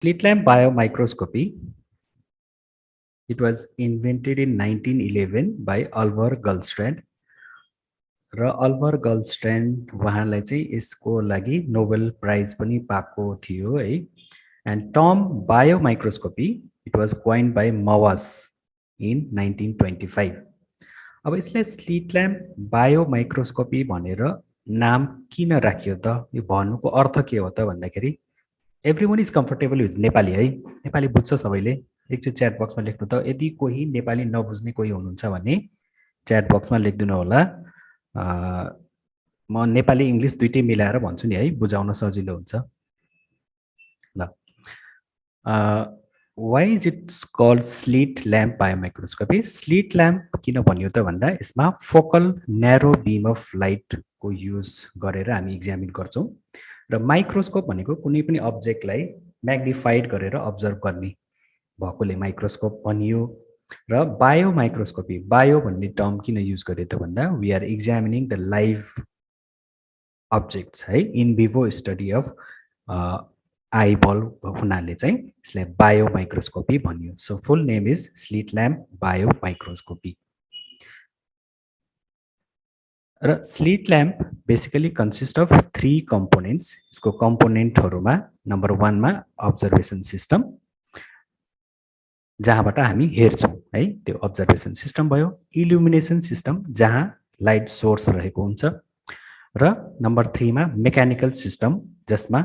Slit lamp biomicroscopy. It was invented in 1911 by Oliver Goldstrand. र अल्भर गल्डस्ट्रान्ड उहाँलाई चाहिँ यसको लागि नोबेल प्राइज पनि पाएको थियो है। And term biomicroscopy it was coined by Mawas in 1925। अब यसलाई स्लिट ल्याम्प बायोमाइक्रोस्कोपी भनेर नाम किन राखियो त? यो भन्नुको अर्थ के हो त भन्दाखेरि every one is comfortable with Nepali है। नेपाली बुझ्छ सबैले? एकचोटि च्याट बक्समा लेख्नु त। यदि कोही नेपाली नबुझ्ने कोही हुनुहुन्छ भने च्याट बक्समा लेखिदिनु होला। म नेपाली इङ्ग्लिस दुइटै मिलाएर भन्छु नि है, बुझाउन सजिलो हुन्छ। ल, why is it called slit lamp biomicroscopy? Slit lamp किन भनियो त भन्दा यसमा फोकल न्यारो बिम अफ लाइटको युज गरेर हामी इक्जामिन गर्छौँ। र माइक्रोस्कोप भनेको कुनै पनि अब्जेक्टलाई म्याग्निफाइड गरेर अब्जर्भ गर्ने भएकोले माइक्रोस्कोप भनियो। र बायोमाइक्रोस्कोपी, बायो भन्ने टर्म किन युज गर्यो त भन्दा we are examining the live objects है, in vivo study of eyeball हुनाले चाहिँ यसलाई बायोमाइक्रोस्कोपी भनियो। So full name is slit lamp biomicroscopy. र slit lamp basically consist of 3 components. यसको कम्पोनेन्टहरूमा नम्बर 1 मा अब्जर्भेसन सिस्टम, जहाँबाट हामी हेर्छौँ है, त्यो अब्जर्भेसन सिस्टम भयो। इल्युमिनेसन सिस्टम, जहाँ लाइट सोर्स रहेको हुन्छ। र नम्बर 3 मा मेकानिकल सिस्टम, जसमा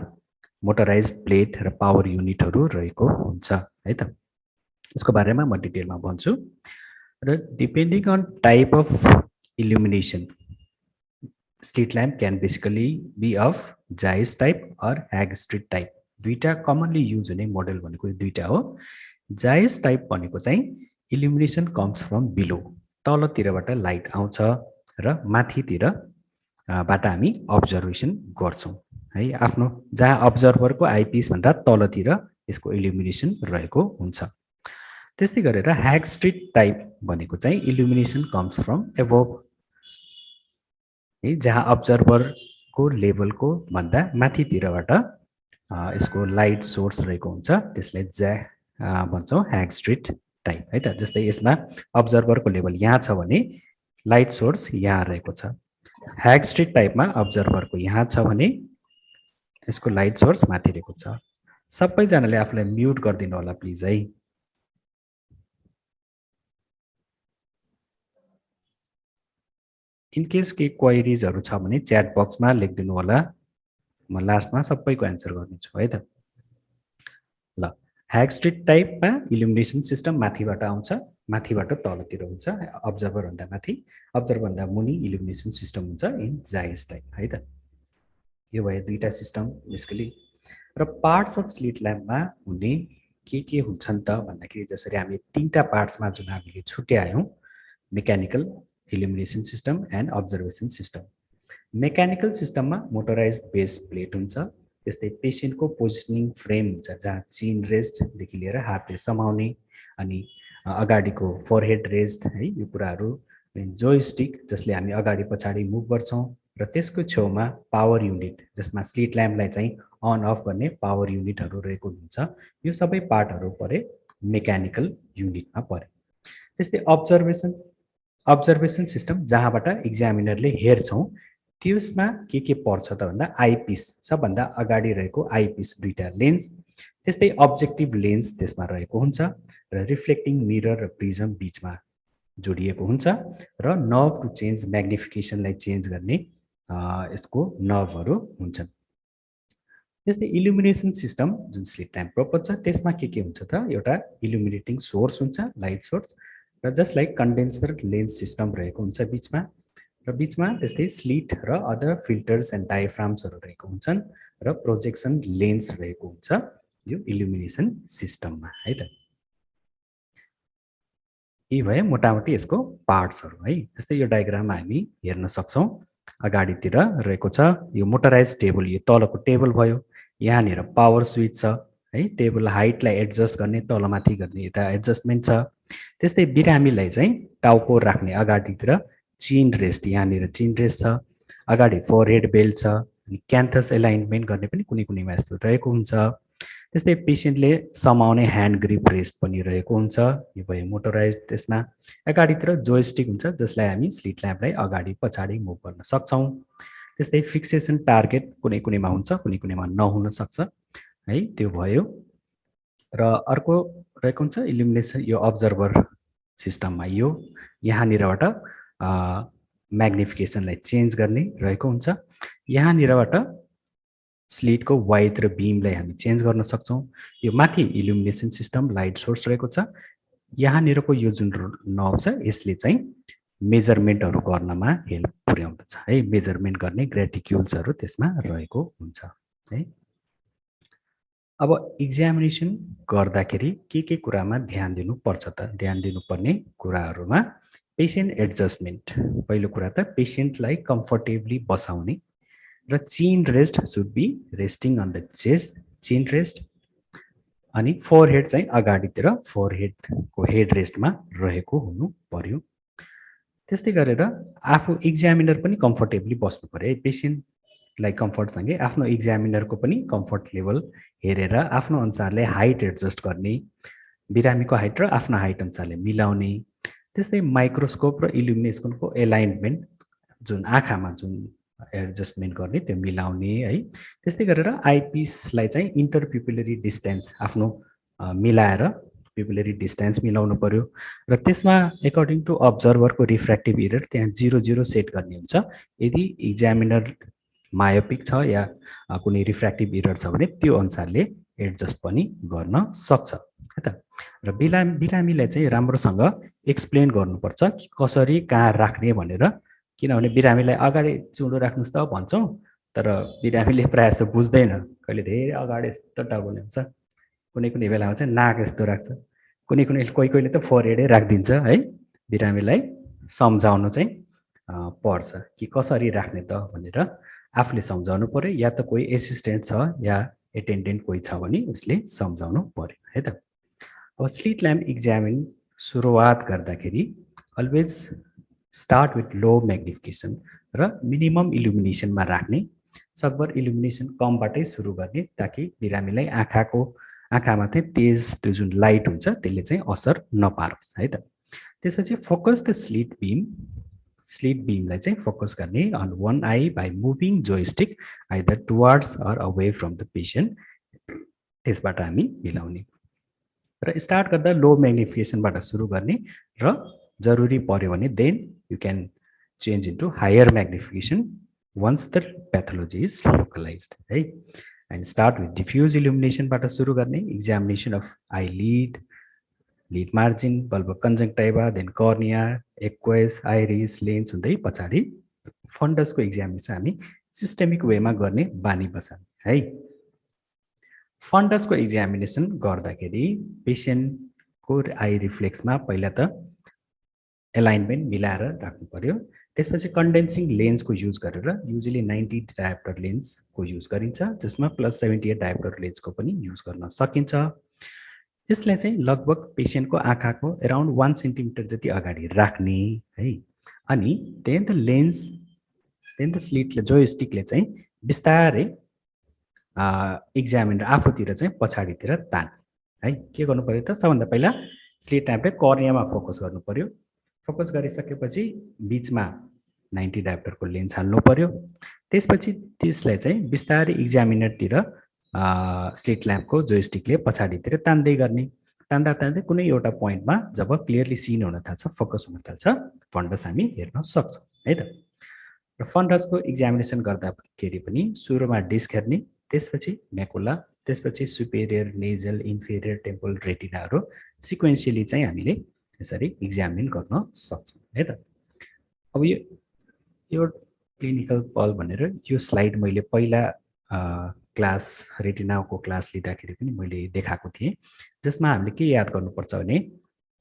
मोटराइज्ड प्लेट र पावर युनिटहरू रहेको हुन्छ है त। यसको बारेमा म डिटेलमा भन्छु। र depending on type of illumination, slit lamp can basically be of Zeiss type or Haag Streit type. दुईटा कमनली युज हुने मोडल भनेको दुईटा हो। जाइस टाइप भनेको चाहिँ इल्युमिनेसन कम्स फ्रम बिलो, तलतिरबाट लाइट आउँछ र माथितिर बाट हामी अब्जर्भेसन गर्छौँ है। आफ्नो जहाँ अब्जर्भरको आइपिस भन्दा तलतिर यसको इल्युमिनेसन रहेको हुन्छ। त्यस्तै गरेर ह्यागस्ट्रिट टाइप भनेको चाहिँ इल्युमिनेसन कम्स फ्रम एबोभ है, जहाँ अब्जर्भरको लेभलको भन्दा माथितिरबाट यसको लाइट सोर्स रहेको हुन्छ। त्यसलाई भन्छौँ ह्यागस्ट्रिट टाइप है त। जस्तै यसमा अब्जर्भरको लेभल यहाँ छ भने लाइट सोर्स यहाँ रहेको छ। ह्यागस्ट्रिट टाइपमा अब्जर्भरको यहाँ छ भने यसको लाइट सोर्स माथि रहेको छ। सबैजनाले आफूलाई म्युट गरिदिनु होला प्लिज है। इनकेस केही क्वेरिजहरू छ भने च्याट बक्समा लेखिदिनु होला, म लास्टमा सबैको एन्सर गर्नेछु है त। ल, ह्यागस्ट्रिट टाइपमा इल्युमिनेसन सिस्टम माथिबाट आउँछ, माथिबाट तलतिर हुन्छ। अब्जर्भर भन्दा माथि, अब्जर्भर भन्दा मुनि इल्युमिनेसन सिस्टम हुन्छ इन जाइस टाइप है त। यो भयो दुईटा सिस्टम बेसिकली। र पार्ट्स अफ स्लिट ल्याम्पमा हुने के हुन्छन् त भन्दाखेरि जसरी हामी 3टा पार्ट्समा जुन हामीले छुट्यायौँ, mechanical, illumination system and observation system. Mechanical सिस्टममा मोटराइज्ड बेस प्लेट हुन्छ। त्यस्तै पेसेन्टको पोजिसनिङ फ्रेम हुन्छ, जहाँ चिन रेस्टदेखि लिएर हात रेस्ट समाउने, अनि अगाडिको फोरहेड रेस्ट है, यो कुराहरू। जोयस्टिक, जसले हामी अगाडि पछाडि मुभ गर्छौँ। र त्यसको छेउमा पावर युनिट, जसमा स्लिट ल्याम्पलाई चाहिँ अन अफ गर्ने पावर युनिटहरू रहेको हुन्छ। यो सबै पार्टहरू परे मेकानिकल युनिटमा परे। त्यस्तै अब्जर्भेसन सिस्टम, जहाँबाट इक्जामिनरले हेर्छौँ, त्यसमा के पर्छ त भन्दा आइपिस, सबभन्दा अगाडि रहेको आइपिस, दुईटा लेन्स, त्यस्तै अब्जेक्टिभ लेन्स त्यसमा रहेको हुन्छ। र रिफ्लेक्टिङ मिरर र प्रिजम बिचमा जोडिएको हुन्छ। र नर्भ टु चेन्ज म्याग्निफिकेसनलाई चेन्ज गर्ने यसको नर्भहरू हुन्छन्। त्यस्तै इल्युमिनेसन सिस्टम जुन स्लिट ल्याम्प प्रोपर छ, त्यसमा के हुन्छ त, एउटा इल्युमिनेटिङ सोर्स हुन्छ, लाइट सोर्स, र जसलाई कन्डेन्सर लेन्स सिस्टम रहेको हुन्छ बिचमा। र बिचमा त्यस्तै स्लिट र अदर फिल्टर्स एन्ड डायफ्राम्सहरू रहेको हुन्छन्। र प्रोजेक्सन लेन्स रहेको हुन्छ यो इल्युमिनेसन सिस्टममा है त। यी भए मोटामोटी यसको पार्ट्सहरू है। जस्तै यो डायग्राममा हामी हेर्न सक्छौँ, अगाडितिर रहेको छ यो मोटराइज टेबल, यो तलको टेबल भयो। यहाँनिर पावर स्विच छ है, टेबल हाइटलाई एडजस्ट गर्ने, तलमाथि गर्ने यता एडजस्टमेन्ट छ। त्यस्तै बिरामीलाई चाहिँ टाउको राख्ने अगाडितिर चिन रेस्ट, यहाँनिर चिन रेस्ट छ। अगाडि फोरहेड बेल्ट छ, अनि क्यान्थस एलाइनमेन्ट गर्ने पनि कुनै कुनैमा यस्तो रहेको हुन्छ। त्यस्तै पेसेन्टले समाउने ह्यान्ड ग्रिप रेस्ट पनि रहेको हुन्छ। यो भयो मोटोराइज। त्यसमा अगाडितिर जोयस्टिक हुन्छ जसलाई हामी स्लिट ल्याम्पलाई अगाडि पछाडि मुभ गर्न सक्छौँ। त्यस्तै फिक्सेसन टार्गेट कुनै कुनैमा हुन्छ, कुनै कुनैमा नहुन सक्छ है, त्यो भयो। र अर्को रहेको हुन्छ इल्युमिनेसन, यो अब्जर्भर सिस्टममा यो यहाँनिरबाट म्याग्निफिकेसनलाई चेन्ज गर्ने रहेको हुन्छ। यहाँनिरबाट स्लिटको वाइड र बिमलाई हामी चेन्ज गर्न सक्छौँ। यो माथि इल्युमिनेसन सिस्टम लाइट सोर्स रहेको छ। यहाँनिरको यो जुन नब छ यसले चाहिँ मेजरमेन्टहरू गर्नमा हेल्प पुर्याउँदछ है। मेजरमेन्ट गर्ने ग्रेटिक्युल्सहरू त्यसमा रहेको हुन्छ है। अब एक्जामिनेसन गर्दाखेरि के कुरामा ध्यान दिनुपर्छ त? ध्यान दिनुपर्ने कुराहरूमा पेसेन्ट एडजस्टमेन्ट। पहिलो कुरा त पेसेन्टलाई कम्फर्टेबली बसाउने र chin rest should be resting on the chest, chin rest. अनि फोरहेड चाहिँ अगाडितिर फोरहेडको हेड रेस्टमा रहेको हुनु पर्यो। त्यस्तै गरेर आफू एक्जामिनर पनि कम्फर्टेबली बस्नु पर्यो है। पेसेन्टलाई कम्फर्टसँगै आफ्नो एक्जामिनरको पनि कम्फर्ट लेभल हेरेर आफ्नो अनुसारले हाइट एडजस्ट गर्ने, बिरामीको हाइट र आफ्नो हाइट अनुसारले मिलाउने। त्यस्तै माइक्रोस्कोप र इल्युमिनेसनको एलाइनमेन्ट जुन आँखामा जुन एडजस्टमेन्ट गर्ने त्यो मिलाउने है। त्यस्तै गरेर आइपिसलाई चाहिँ इन्टरपिपुलरी डिस्टेन्स आफ्नो मिलाएर पिपुलरी डिस्टेन्स मिलाउनु पर्यो। र त्यसमा एकर्डिङ टु अब्जर्भरको रिफ्र्याक्टिभ इरर त्यहाँ 0 सेट गर्ने हुन्छ। यदि एक्जामिनर मायोपिक छ या कुनै रिफ्र्याक्टिभ इरर छ भने त्यो अनुसारले एडजस्ट पनि गर्न सक्छ है त। र बिरामीलाई चाहिँ राम्रोसँग एक्सप्लेन गर्नुपर्छ कि कसरी कहाँ राख्ने भनेर। किनभने बिरामीलाई अगाडि चुँडो राख्नुहोस् त भन्छौँ, तर बिरामीले प्रायः जस्तो बुझ्दैन। कहिले धेरै अगाडि यस्तो टाउकोले हुन्छ, कुनै कुनै बेलामा चाहिँ नाक यस्तो राख्छ, कोही कोहीले त फोरहेडै राखिदिन्छ है। बिरामीलाई सम्झाउनु चाहिँ पर्छ कि कसरी राख्ने त भनेर आफूले सम्झाउनु पर्यो, या त कोही एसिस्टेन्ट छ या एटेन्डेन्ट कोही छ भने उसले सम्झाउनु पर्यो है त। अब स्लिट ल्याम्प एक्जामिन सुरुवात गर्दाखेरि always start with low magnification र मिनिमम इल्युमिनेसनमा राख्ने। सकभर इल्युमिनेसन कमबाटै सुरु गर्ने ताकि बिरामीलाई आँखामा चाहिँ तेज त्यो जुन लाइट हुन्छ त्यसले चाहिँ असर नपारोस् है त। त्यसपछि फोकस द स्लिट बिमलाई चाहिँ फोकस गर्ने on one eye by moving joystick either towards or away from the patient. त्यसबाट हामी मिलाउने र स्टार्ट गर्दा लो म्याग्निफिकेसनबाट सुरु गर्ने र जरुरी पर्यो भने then you can change into higher magnification once the pathology is localised है। एन्ड स्टार्ट विथ डिफ्युज इल्युमिनेसनबाट सुरु गर्ने। Examination of eye lid margin, bulbar conjunctiva, then cornea, aqueous, iris, lens हुँदै पछाडि फन्डसको एक्जामिनेसन हामी सिस्टेमिक वेमा गर्ने बानी बसाल्ने है। फन्डसको एक्जामिनेसन गर्दाखेरि पेसेन्टको आई रिफ्लेक्समा पहिला त एलाइनमेन्ट मिलाएर राख्नु पर्यो। त्यसपछि कन्डेन्सिङ लेन्सको युज गरेर युजली 90 डायोप्टर लेन्सको युज गरिन्छ, जसमा +78 डायोप्टर लेन्सको पनि युज गर्न सकिन्छ। यसलाई चाहिँ लगभग पेसेन्टको आँखाको एराउन्ड 1 सेन्टिमिटर जति अगाडि राख्ने है। अनि देन द स्लिटले जोयस्टिकले चाहिँ बिस्तारै एक्जामिनर आफूतिर चाहिँ पछाडितिर तान्ने है। के गर्नु पर्यो त? सबभन्दा पहिला स्लिट ल्याम्पले कर्नियामा फोकस गर्नु पर्यो। फोकस गरिसकेपछि बिचमा 90 डायोप्टरको लेन्स हाल्नु पर्यो। त्यसपछि त्यसलाई चाहिँ बिस्तारै एक्जामिनरतिर स्लिट ल्याम्पको जोयस्टिकले पछाडितिर तान्दै गर्ने। तान्दा कुनै एउटा पोइन्टमा जब क्लियरली सिन हुन थाल्छ, फोकस हुन थाल्छ, फन्डस हामी हेर्न सक्छौँ है त। र फन्डसको एक्जामिनेसन गर्दाखेरि पनि सुरुमा डिस्क हेर्ने, त्यसपछि म्याकुला, त्यसपछि सुपेरियर, नेजल, इन्फेरियर, टेम्पल, रेटिनाहरू सिक्वेन्सियली चाहिँ हामीले यसरी एक्जामिन गर्न सक्छौँ है त। अब यो क्लिनिकल पल भनेर यो स्लाइड मैले पहिला क्लास रेटिनाको क्लास लिँदाखेरि पनि मैले देखाएको थिएँ, जसमा हामीले के याद गर्नुपर्छ भने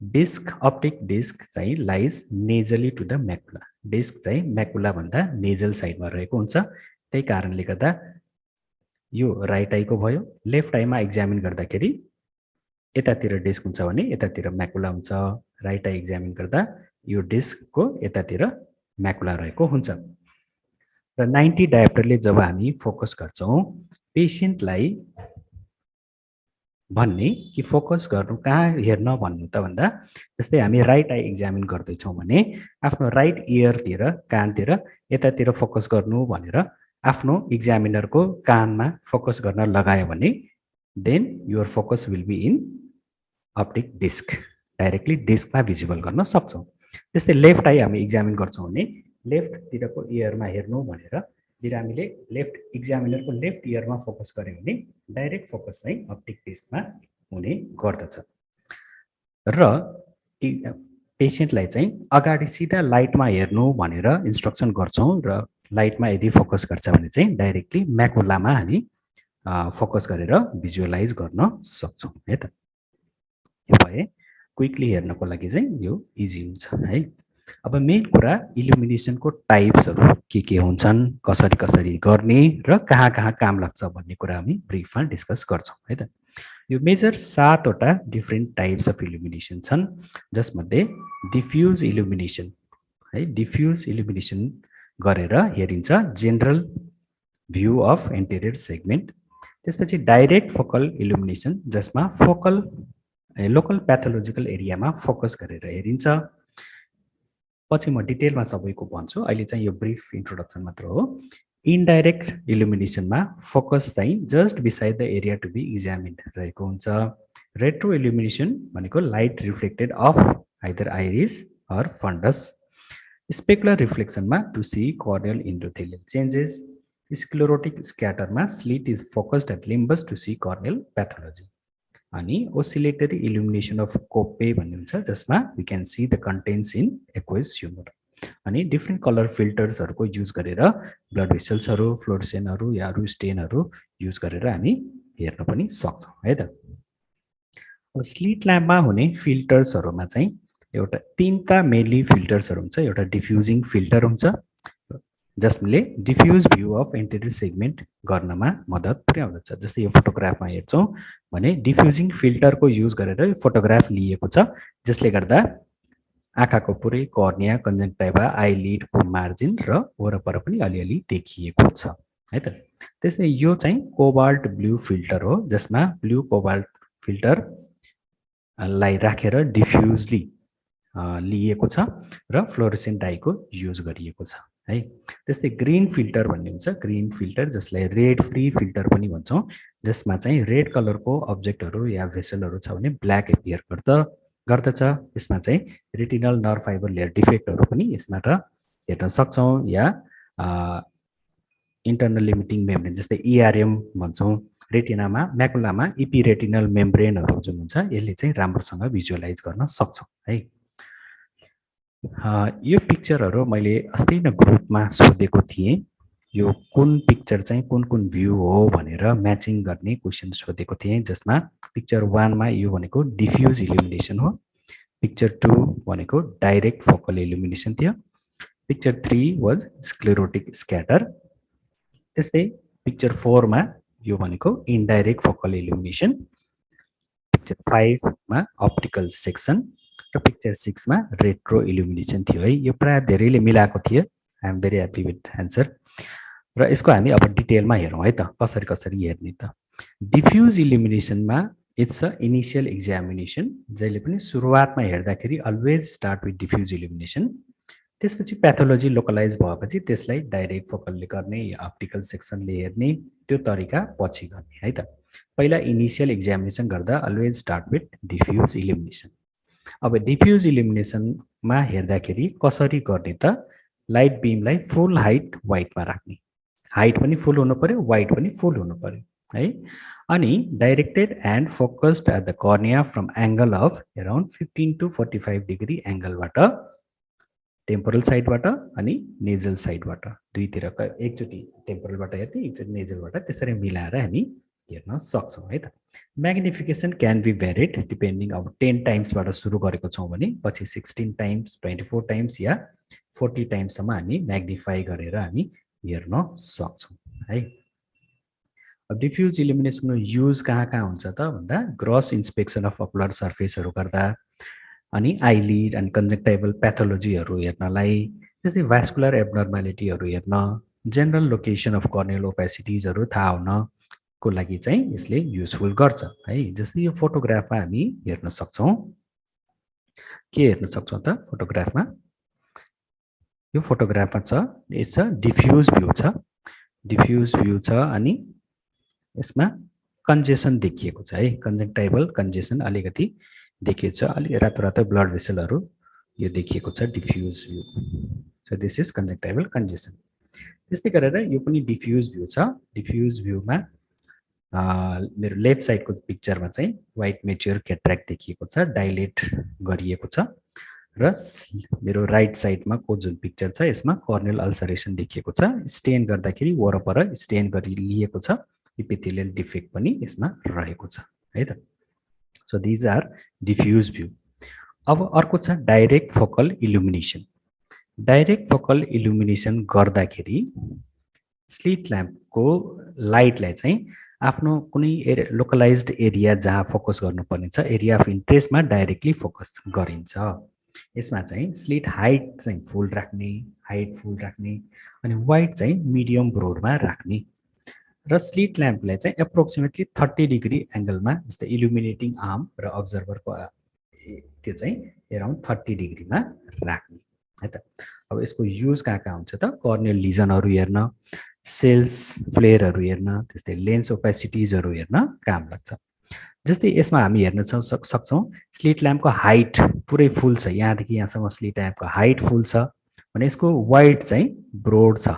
डिस्क, अप्टिक डिस्क चाहिँ लाइज नेजली टु द म्याकुला। डिस्क चाहिँ म्याकुला भन्दा नेजल साइडमा रहेको हुन्छ। त्यही कारणले गर्दा यो राइट आईको भयो। लेफ्ट आईमा एक्जामिन गर्दाखेरि यतातिर डिस्क हुन्छ भने यतातिर म्याकुला हुन्छ। राइट आई एक्जामिन गर्दा यो डिस्कको यतातिर म्याकुला रहेको हुन्छ। र 90 डायोप्टरले जब हामी फोकस गर्छौँ, पेसेन्टलाई भन्ने कि फोकस गर्नु कहाँ हेर्न भन्नु त भन्दा जस्तै हामी राइट आई एक्जामिन गर्दैछौँ भने आफ्नो राइट इयरतिर कानतिर यतातिर फोकस गर्नु भनेर आफ्नो इक्जामिनरको कानमा फोकस गर्न लगायो भने then your focus will be in optic disc directly डिस्कमा भिजिबल गर्न सक्छौँ। त्यस्तै लेफ्ट आई हामी इक्जामिन गर्छौँ भने लेफ्टतिरको इयरमा हेर्नु भनेर हामीले लेफ्ट इक्जामिनरको लेफ्ट इयरमा फोकस गऱ्यो भने डाइरेक्ट फोकस चाहिँ अप्टिक डिस्कमा हुने गर्दछ। र पेसेन्टलाई चाहिँ अगाडि सिधा लाइटमा हेर्नु भनेर इन्स्ट्रक्सन गर्छौँ र लाइटमा यदि फोकस गर्छ भने चाहिँ डाइरेक्टली म्याकुलामा हामी फोकस गरेर भिजुअलाइज गर्न सक्छौँ है त। यो भए क्विकली हेर्नको लागि चाहिँ यो इजी हुन्छ है। अब मेन कुरा इल्युमिनेसनको टाइप्सहरू के हुन्छन्, कसरी कसरी गर्ने र कहाँ कहाँ काम लाग्छ भन्ने कुरा हामी ब्रिफमा डिस्कस गर्छौँ है त। यो मेजर 7वटा डिफ्रेन्ट टाइप्स अफ इल्युमिनेसन छन्, जसमध्ये डिफ्युज इल्युमिनेसन है, डिफ्युज इल्युमिनेसन गरेर हेरिन्छ general view of interior segment. त्यसपछि डाइरेक्ट फोकल इल्युमिनेसन जसमा फोकल लोकल प्याथोलोजिकल एरियामा फोकस गरेर हेरिन्छ। पछि म डिटेलमा सबैको भन्छु, अहिले चाहिँ यो ब्रिफ इन्ट्रोडक्सन मात्र हो। इन्डाइरेक्ट इल्युमिनेसनमा फोकस चाहिँ just beside the area to be examined रहेको हुन्छ। रेट्रो इल्युमिनेसन भनेको light reflected off either iris or fundus. Specular रिफ्लेक्सनमा to see corneal endothelial changes. Sclerotic स्क्याटरमा slit is focused at limbus to see corneal pathology. अनि oscillatory illumination of Koeppe भन्ने हुन्छ जसमा we can see the contents in aqueous humour. अनि different colour फिल्टर्सहरूको use गरेर blood भेसल्सहरू, फ्लोरेसेनहरू या अरू स्टेनहरू युज गरेर हामी हेर्न पनि सक्छौँ है त। अब स्लिट ल्याम्पमा हुने फिल्टर्सहरूमा चाहिँ एउटा 3टा मेनली फिल्टर्सहरू हुन्छ। एउटा डिफ्युजिङ फिल्टर हुन्छ जसले defuse view of interior segment गर्नमा मद्दत पुर्याउँदछ। जस्तै यो फोटोग्राफमा हेर्छौँ भने डिफ्युजिङ फिल्टरको युज गरेर फोटोग्राफ लिएको छ, जसले गर्दा आँखाको पुरै कर्निया, कन्जङ्क्टिभा, आइलिडको मार्जिन र वरपर पनि अलिअलि देखिएको छ है त। त्यसै यो चाहिँ कोबाल्ट ब्लू फिल्टर हो, जसमा ब्लू कोबाल्ट फिल्टरलाई राखेर डिफ्युजली लिएको छ र फ्लोरेसेन्ट डाईको युज गरिएको छ है। त्यस्तै ग्रीन फिल्टर भन्ने हुन्छ, ग्रीन फिल्टर जसलाई रेड फ्री फिल्टर पनि भन्छौँ, जसमा चाहिँ रेड कलरको अब्जेक्टहरू या भेसलहरू छ भने ब्ल्याक एपियर गर्दछ। यसमा चाहिँ रेटिनल नर्भ फाइबर लेयर डिफेक्टहरू पनि यसबाट हेर्न सक्छौँ, या इन्टर्नल लिमिटिङ मेम्ब्रेन जस्तै इआरएम भन्छौँ, रेटिनामा म्याकुलामा इपिरेटिनल मेम्ब्रेनहरू जुन हुन्छ यसले चाहिँ राम्रोसँग भिजुअलाइज गर्न सक्छौँ है। यो पिक्चरहरू मैले अस्ति नै ग्रुपमा सोधेको थिएँ, यो कुन पिक्चर चाहिँ कुन भ्यू हो भनेर म्याचिङ गर्ने क्वेसन सोधेको थिएँ, जसमा पिक्चर 1मा यो भनेको डिफ्युज इल्युमिनेसन हो, पिक्चर 2 भनेको डाइरेक्ट फोकल इल्युमिनेसन थियो, पिक्चर 3 वाज स्क्लेरोटिक स्क्याटर। त्यस्तै पिक्चर 4मा यो भनेको इन्डाइरेक्ट फोकल इल्युमिनेसन, पिक्चर 5मा अप्टिकल सेक्सन र पिक्चर 6मा रेट्रो इल्युमिनेसन थियो है। यो प्राय धेरैले मिलाएको थियो। I am very happy with answer. र यसको हामी अब डिटेलमा हेरौँ है त, कसरी कसरी हेर्ने त। डिफ्युज इल्युमिनेसनमा इट्स अ इनिसियल एक्जामिनेसन, जहिले पनि सुरुवातमा हेर्दाखेरि always start with diffuse illumination. त्यसपछि प्याथोलोजी लोकलाइज भएपछि त्यसलाई डाइरेक्ट फोकलले गर्ने या अप्टिकल सेक्सनले हेर्ने, त्यो तरिका पछि गर्ने है त। पहिला इनिसियल एक्जामिनेसन गर्दा अलवेज स्टार्ट विथ डिफ्युज इल्युमिनेसन। अब डिफ्युज इल्युमिनेसनमा हेर्दाखेरि कसरी गर्ने त, लाइट बिमलाई फुल हाइट वाइटमा राख्ने, हाइट पनि फुल हुनु पर्यो, वाइट पनि फुल हुनु पर्यो है। अनि directed and focused at the cornea from angle of around 15 to 45 degree एङ्गलबाट, टेम्पोरल साइडबाट अनि नेजल साइडबाट, दुईतिरका एकचोटि टेम्पोरलबाट हेर्ने एकचोटि नेजलबाट, त्यसरी मिलाएर हामी हेर्न सक्छौँ है त। म्याग्निफिकेसन क्यान बी भ्यारिड डिपेन्डिङ, अब 10 टाइम्सबाट सुरु गरेको छौँ भने पछि 16 टाइम्स, 24 टाइम्स या 40 टाइम्ससम्म हामी म्याग्निफाई गरेर हामी हेर्न सक्छौँ है। अब डिफ्युज इल्युमिनेसनको युज कहाँ कहाँ हुन्छ त भन्दा, ग्रस इन्स्पेक्सन अफ अकुलर सर्फेसहरू गर्दा, अनि आइलिड एन्ड कन्जक्टिभल प्याथोलोजीहरू हेर्नलाई, त्यस्तै भास्कुलर एब्नर्मालिटीहरू हेर्न, जेनरल लोकेसन अफ कर्नियल ओपेसिटिजहरू थाहा हुन, को लागि चाहिँ यसले युजफुल गर्छ है। जस्तै यो फोटोग्राफमा हामी हेर्न सक्छौं, के हेर्न सक्छौं त फोटोग्राफमा? यो फोटोग्राफमा छ, छ डिफ्युज भ्यू छ, डिफ्युज भ्यू छ अनि यसमा कन्जेसन देखिएको छ है, कन्जक्टिभल कन्जेसन अलिकति देखिएको छ, अलि रातो रातो ब्लड भेसलहरु यो देखिएको छ diffuse view. So this is conjunctival congestion. त्यस्तै गरेर यो पनि डिफ्युज भ्यू छ। डिफ्युज भ्यूमा मेरो लेफ्ट साइडको पिक्चरमा चाहिँ व्हाइट मेच्योर क्याट्र्याक्ट देखिएको छ, डाइलेट गरिएको छ र मेरो राइट साइडमा को जुन पिक्चर छ यसमा कर्नियल अल्सरेसन देखिएको छ, स्टेन गर्दाखेरि वरपर स्टेन गरी लिएको छ, इपिथेलियल डिफेक्ट पनि यसमा रहेको छ है त। So these are diffuse view. अब अर्को छ direct focal illumination. Direct focal illumination गर्दाखेरि स्लिट ल्याम्पको लाइटलाई चाहिँ आफ्नो कुनै लोकलाइज्ड एरिया जहाँ फोकस गर्नुपर्ने छ, एरिया अफ इन्ट्रेस्टमा डाइरेक्टली फोकस गरिन्छ। यसमा चाहिँ स्लिट हाइट चाहिँ फुल राख्ने, हाइट फुल राख्ने अनि वाइट चाहिँ मिडियम ब्रोडमा राख्ने र स्लिट ल्याम्पलाई चाहिँ एप्रोक्सिमेटली 30 डिग्री एंगलमा, जस्तै इल्युमिनेटिङ आर्म र अब्जर्भरको त्यो चाहिँ अराउन्ड 30 डिग्रीमा राख्ने है त। अब यसको युज कहाँ हुन्छ त? कर्नियल लिजनहरु हेर्न, सेल्स फ्लेयरहरु हेर्न, त्यस्तै लेन्स ओपेसिटिजहरु हेर्न काम लाग्छ। जस्तै यसमा हामी हेर्न सक्छौं स्लिट ल्याम्पको हाइट पुरै फुल छ, यहाँदेखि यहाँसम्म स्लिट ल्याम्पको हाइट फुल छ भने यसको वाइड चाहिँ ब्रोड छ।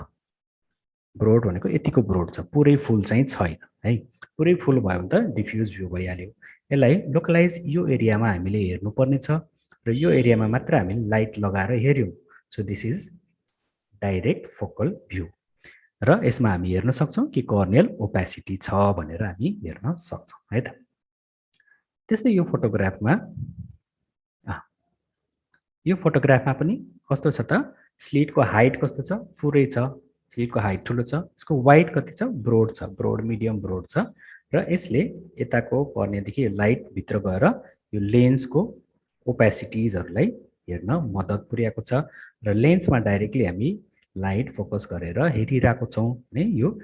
ब्रोड भनेको यतिको ब्रोड छ, पुरै फुल चाहिँ छैन है। पुरै फुल भयो भने त डिफ्युज भ्यू भइहाल्यो। यसलाई लोकलाइज यो एरियामा हामीले हेर्नुपर्ने छ र यो एरियामा मात्र हामीले लाइट लगाएर हेर्यौं। So this is direct focal view र यसमा हामी हेर्न सक्छौं कि कर्नियल ओपेसिटी छ भनेर हामी हेर्न सक्छौं है त। त्यस्तै यो फोटोग्राफमा पनि कस्तो छ त? स्लिटको हाइट कस्तो छ? पुरै छ, स्लिटको हाइट ठुलो छ, यसको वाइड कति छ? ब्रोड छ, ब्रोड मिडियम ब्रोड छ र यसले यताको कर्नियादेखि लाइट भित्र गएर यो लेन्सको ओपेसिटिजहरुलाई हेर्न मद्दत पुर्याएको छ र लेन्समा डाइरेक्टली हामी लाइट फोकस गरेर हेरिरहेको छौं भने यो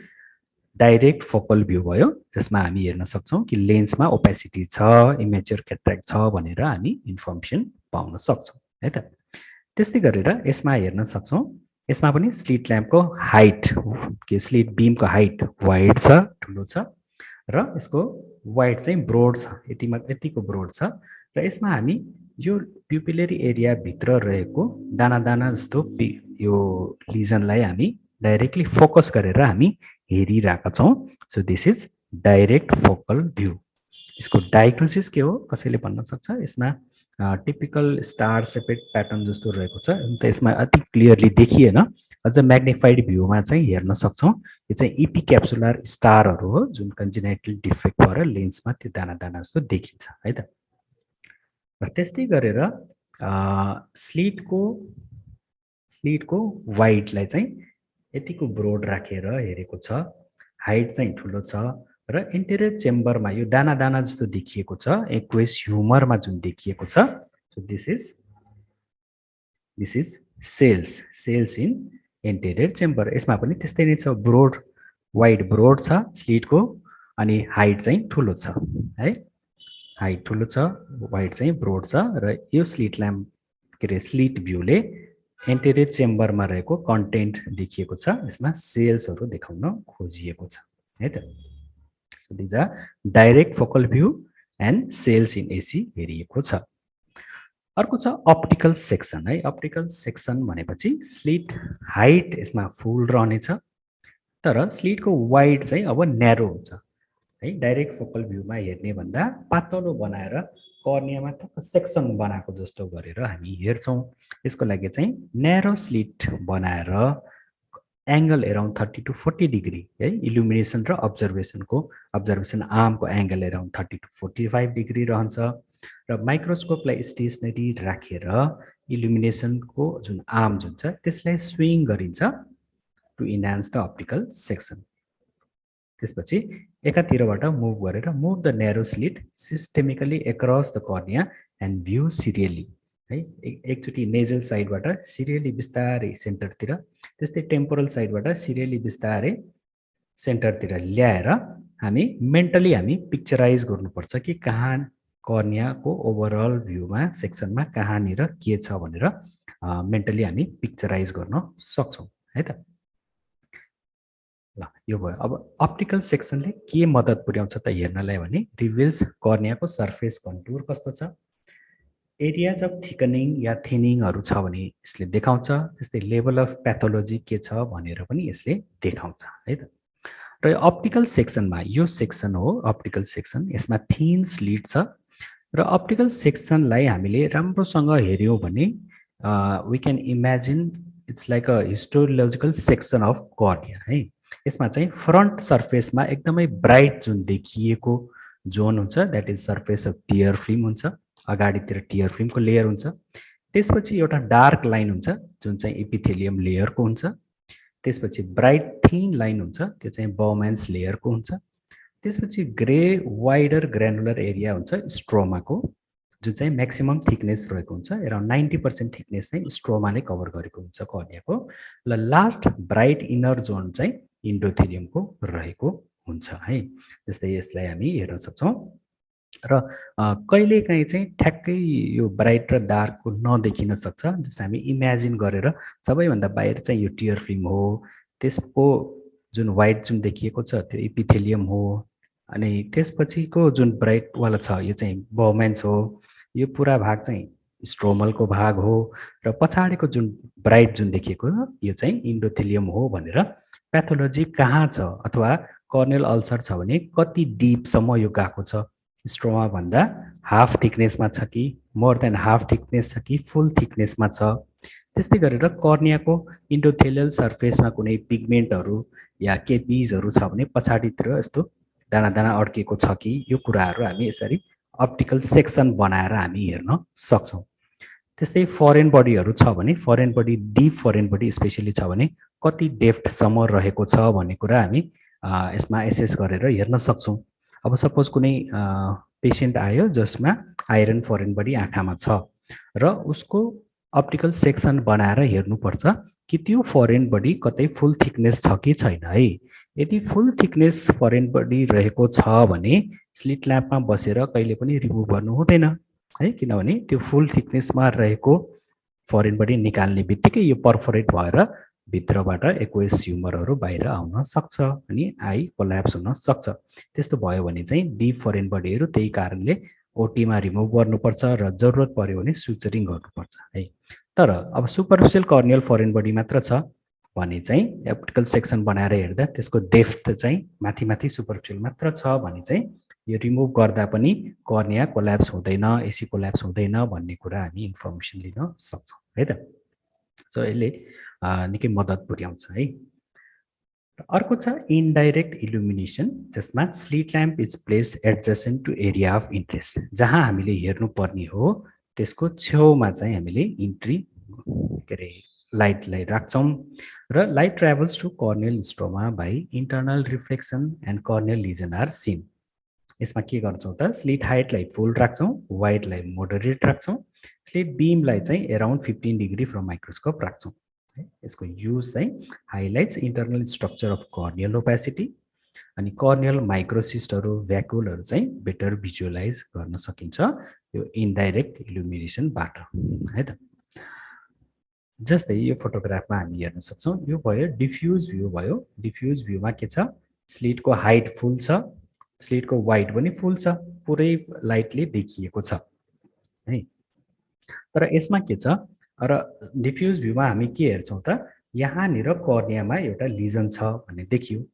डाइरेक्ट फोकल भ्यू भयो, जसमा हामी हेर्न सक्छौं कि लेन्समा ओपेसिटी छ, इमेच्योर क्याट्र्याक्ट छ भनेर हामी इन्फर्मेसन पाउन सक्छौं है त। त्यस्तै गरेर यसमा हेर्न सक्छौं, यसमा पनि स्लिट ल्याम्पको हाइट के स्लिट बीमको हाइट वाइड छ, ठुलो छ र यसको वाइड चाहिँ ब्रोड छ, यतिको ब्रोड छ र यसमा हामी यो प्युपिलरी एरिया भित्र रहेको दाना दाना जस्तो यो लिजनलाई हामी डाइरेक्टली फोकस गरेर हामी हेरिरहेका छौं। So this is direct focal view. यसको डायग्नोसिस के हो? कसैले भन्न सक्छ? यसमा टिपिकल स्टार सेपेड प्याटर्न जस्तो रहेको छ, त यसमा अति क्लियरली देखिएन। अझ म्याग्निफाइड भ्यूमा चाहिँ हेर्न सक्छौं यो चाहिँ इपिक्याप्सुलर स्टारहरु हो, जुन कन्जेनाइटल डिफेक्ट भएर लेन्समा त्यो दाना दाना जस्तो देखिन्छ है त। र त्यस्तै गरेर स्लिटको वाइडलाई चाहिँ यतिको ब्रोड राखेर हेरेको छ, हाइट चाहिँ ठुलो छ र इन्टेरियर चेम्बरमा यो दाना दाना जस्तो देखिएको छ, एक्वेस ह्युमरमा जुन देखिएको छ। So this is cells in anterior chamber. यसमा पनि त्यस्तै नै छ, ब्रोड वाइड ब्रोड छ स्लिटको अनि हाइट चाहिँ ठुलो छ है, हाइट ठुलो छ, वाइड चाहिँ ब्रोड छ र यो स्लिट ल्याम्प के अरे स्लिट भ्यूले इन्टेरियर चेम्बरमा रहेको कन्टेन्ट देखिएको छ, यसमा सेल्सहरु देखाउन खोजिएको छ है त। So these are direct focal view and cells in AC हेरिएको छ। अर्को छ अप्टिकल सेक्सन है। अप्टिकल सेक्सन भनेपछि स्लिट हाइट यसमा फुल रहनेछ तर स्लिटको वाइड चाहिँ अब न्यारो हुन्छ है। डाइरेक्ट फोकल भ्यूमा हेर्ने भन्दा पातलो बनाएर कर्नियामा टक्क सेक्सन बनाएको जस्तो गरेर हामी हेर्छौं। यसको लागि चाहिँ न्यारो स्लिट बनाएर एंगल अराउन्ड 30 to 40 डिग्री है, इल्युमिनेसन र अब्जर्भेसन आर्मको एंगल अराउन्ड 30 to 45 डिग्री रहन्छ र माइक्रोस्कोपलाई स्टेसनरी राखेर इल्युमिनेसनको जुन आर्म जुन छ त्यसलाई स्विङ गरिन्छ to enhance the optical section. त्यसपछि एकातिरबाट मुभ गरेर move the narrow slit systemically across the cornea and view serially है। एकचोटि नेजल साइडबाट सिरियली बिस्तारै सेन्टरतिर, त्यस्तै टेम्पोरल साइडबाट सिरियली बिस्तारै सेन्टरतिर ल्याएर हामी मेन्टली हामी पिक्चराइज गर्नुपर्छ कि कहाँ कर्नियाको ओभरअल भ्यूमा सेक्सनमा कहाँनिर के छ भनेर मेन्टली हामी पिक्चराइज गर्न सक्छौँ है त। ल यो भयो। अब अप्टिकल सेक्सनले के मद्दत पुर्याउँछ त हेर्नलाई भने रिभिल्स कर्नियाको सर्फेस कन्टुर कस्तो छ, एरियाज अफ थिकनिङ या थिनिङहरू छ भने यसले देखाउँछ, त्यस्तै लेभल अफ प्याथोलोजी के छ भनेर पनि यसले देखाउँछ है त। र अप्टिकल सेक्सनमा यो सेक्सन हो अप्टिकल सेक्सन, यसमा थिन स्लिट छ र अप्टिकल सेक्सनलाई हामीले राम्रोसँग हेऱ्यौँ भने we can imagine it's like a histological section of cornea है। यसमा चाहिँ फ्रन्ट सर्फेसमा एकदमै ब्राइट जुन देखिएको जोन हुन्छ that is surface of tear film हुन्छ, अगाडितिर टियर फिल्मको लेयर हुन्छ, त्यसपछि एउटा डार्क लाइन हुन्छ जुन चाहिँ एपिथेलियम लेयरको हुन्छ, त्यसपछि ब्राइट थिन लाइन हुन्छ त्यो चाहिँ बाउम्यान्स लेयरको हुन्छ, त्यसपछि ग्रे वाइडर ग्रानुलर एरिया हुन्छ स्ट्रोमाको जुन चाहिँ म्याक्सिमम थिकनेस रहेको हुन्छ, एराउन्ड 90% थिकनेस चाहिँ स्ट्रोमाले कभर गरेको हुन्छ कर्नियाको। ल लास्ट ब्राइट इनर जोन चाहिँ इन्डोथेलियमको रहेको हुन्छ है। जस्तै यसलाई हामी हेर्न सक्छौँ र कहिलेकाहीँ चाहिँ ठ्याक्कै यो ब्राइट र डार्कको नदेखिन सक्छ, जस्तो हामी इमेजिन गरेर सबैभन्दा बाहिर चाहिँ यो टियर फिल्म हो, त्यसको जुन वाइट जुन देखिएको छ त्यो एपिथेलियम हो, अनि त्यसपछिको जुन ब्राइटवाला छ यो चाहिँ बाउम्यान्स हो, यो पुरा भाग चाहिँ स्ट्रोमलको भाग हो र पछाडिको जुन ब्राइट जुन देखिएको यो चाहिँ इन्डोथेलियम हो भनेर प्याथोलोजी कहाँ छ अथवा कर्नियल अल्सर छ भने कति डिपसम्म यो गएको छ, स्ट्रोमा भन्दा हाफ थिकनेसमा छ कि मोर देन हाफ थिकनेस छ कि फुल थिकनेसमा छ। त्यस्तै गरेर कर्नियाको इन्डोथेलियल सर्फेसमा कुनै पिगमेन्टहरू या केपिजहरू छ भने पछाडितिर यस्तो दाना दाना अड्किएको छ कि, यो कुराहरू हामी यसरी अप्टिकल सेक्सन बनाएर हामी हेर्न सक्छौँ। त्यस्तै फरेन बडीहरू छ भने foreign body deep foreign body specially छ भने कति डेप्थसम्म रहेको छ भन्ने कुरा हामी यसमा एसेस गरेर हेर्न सक्छौँ। अब सपोज कुनै पेसेन्ट आयो जसमा आइरन फरेन बडी आँखामा छ र उसको अप्टिकल सेक्सन बनाएर हेर्नुपर्छ कि त्यो फरेन बडी कतै फुल थिकनेस छ कि छैन है। यदि फुल थिकनेस फरेन बडी रहेको छ भने स्लिट ल्याम्पमा बसेर कहिले पनि रिमुभ गर्नु हुँदैन है, किनभने त्यो फुल थिकनेसमा रहेको फरेन बडी निकाल्ने बित्तिकै यो पर्फोरेट भएर भित्रबाट एक्वेस ह्युमरहरू बाहिर आउन सक्छ अनि आई कोल्याप्स हुन सक्छ। त्यस्तो भयो भने चाहिँ डिप फरेन बडीहरू त्यही कारणले ओटीमा रिमुभ गर्नुपर्छ र जरुरत पर्यो भने सुचरिङ गर्नुपर्छ है। तर अब सुपरफिसियल कर्नियल फरेन बडी मात्र छ भने चाहिँ अप्टिकल सेक्सन बनाएर हेर्दा त्यसको डेप्थ चाहिँ माथि माथि सुपरफिसियल मात्र छ भने चाहिँ यो रिमुभ गर्दा पनि कर्निया कोल्याप्स हुँदैन, एसी कोल्याप्स हुँदैन भन्ने कुरा हामी इन्फर्मेसन लिन सक्छौँ है त। सो यसले निकै मद्दत पुर्याउँछ है। अर्को छ इन्डाइरेक्ट इल्युमिनेसन, जसमा slit lamp is place adjacent to area of interest, जहाँ हामीले हेर्नुपर्ने हो त्यसको छेउमा चाहिँ हामीले इन्ट्री के अरे लाइटलाई राख्छौँ र light travels to corneal stroma by internal reflection and corneal lesion are seen. यसमा के गर्छौँ त स्लिट हाइटलाई फुल राख्छौँ, वाइडलाई मोडरेट राख्छौँ, स्लिट बिमलाई चाहिँ एराउन्ड 15 डिग्री फ्रम माइक्रोस्कोप राख्छौँ। यसको युज चाहिँ highlights internal structure of corneal opacity अनि कर्नियल माइक्रोसिस्टहरू भ्याकुलहरू चाहिँ बेटर भिजुअलाइज गर्न सकिन्छ यो इन्डाइरेक्ट इल्युमिनेसनबाट है त। जस्तै यो फोटोग्राफमा हामी हेर्न सक्छौँ, यो भयो डिफ्युज भ्यू भयो। डिफ्युज भ्यूमा के छ, स्लिटको हाइट फुल छ, स्लिटको वाइड पनि फुल छ, पुरै लाइटले देखिएको छ है। तर यसमा के छ र डिफ्युज भ्यूमा हामी के हेर्छौँ त, यहाँनिर कर्नियामा एउटा लिजन छ भन्ने देखियो।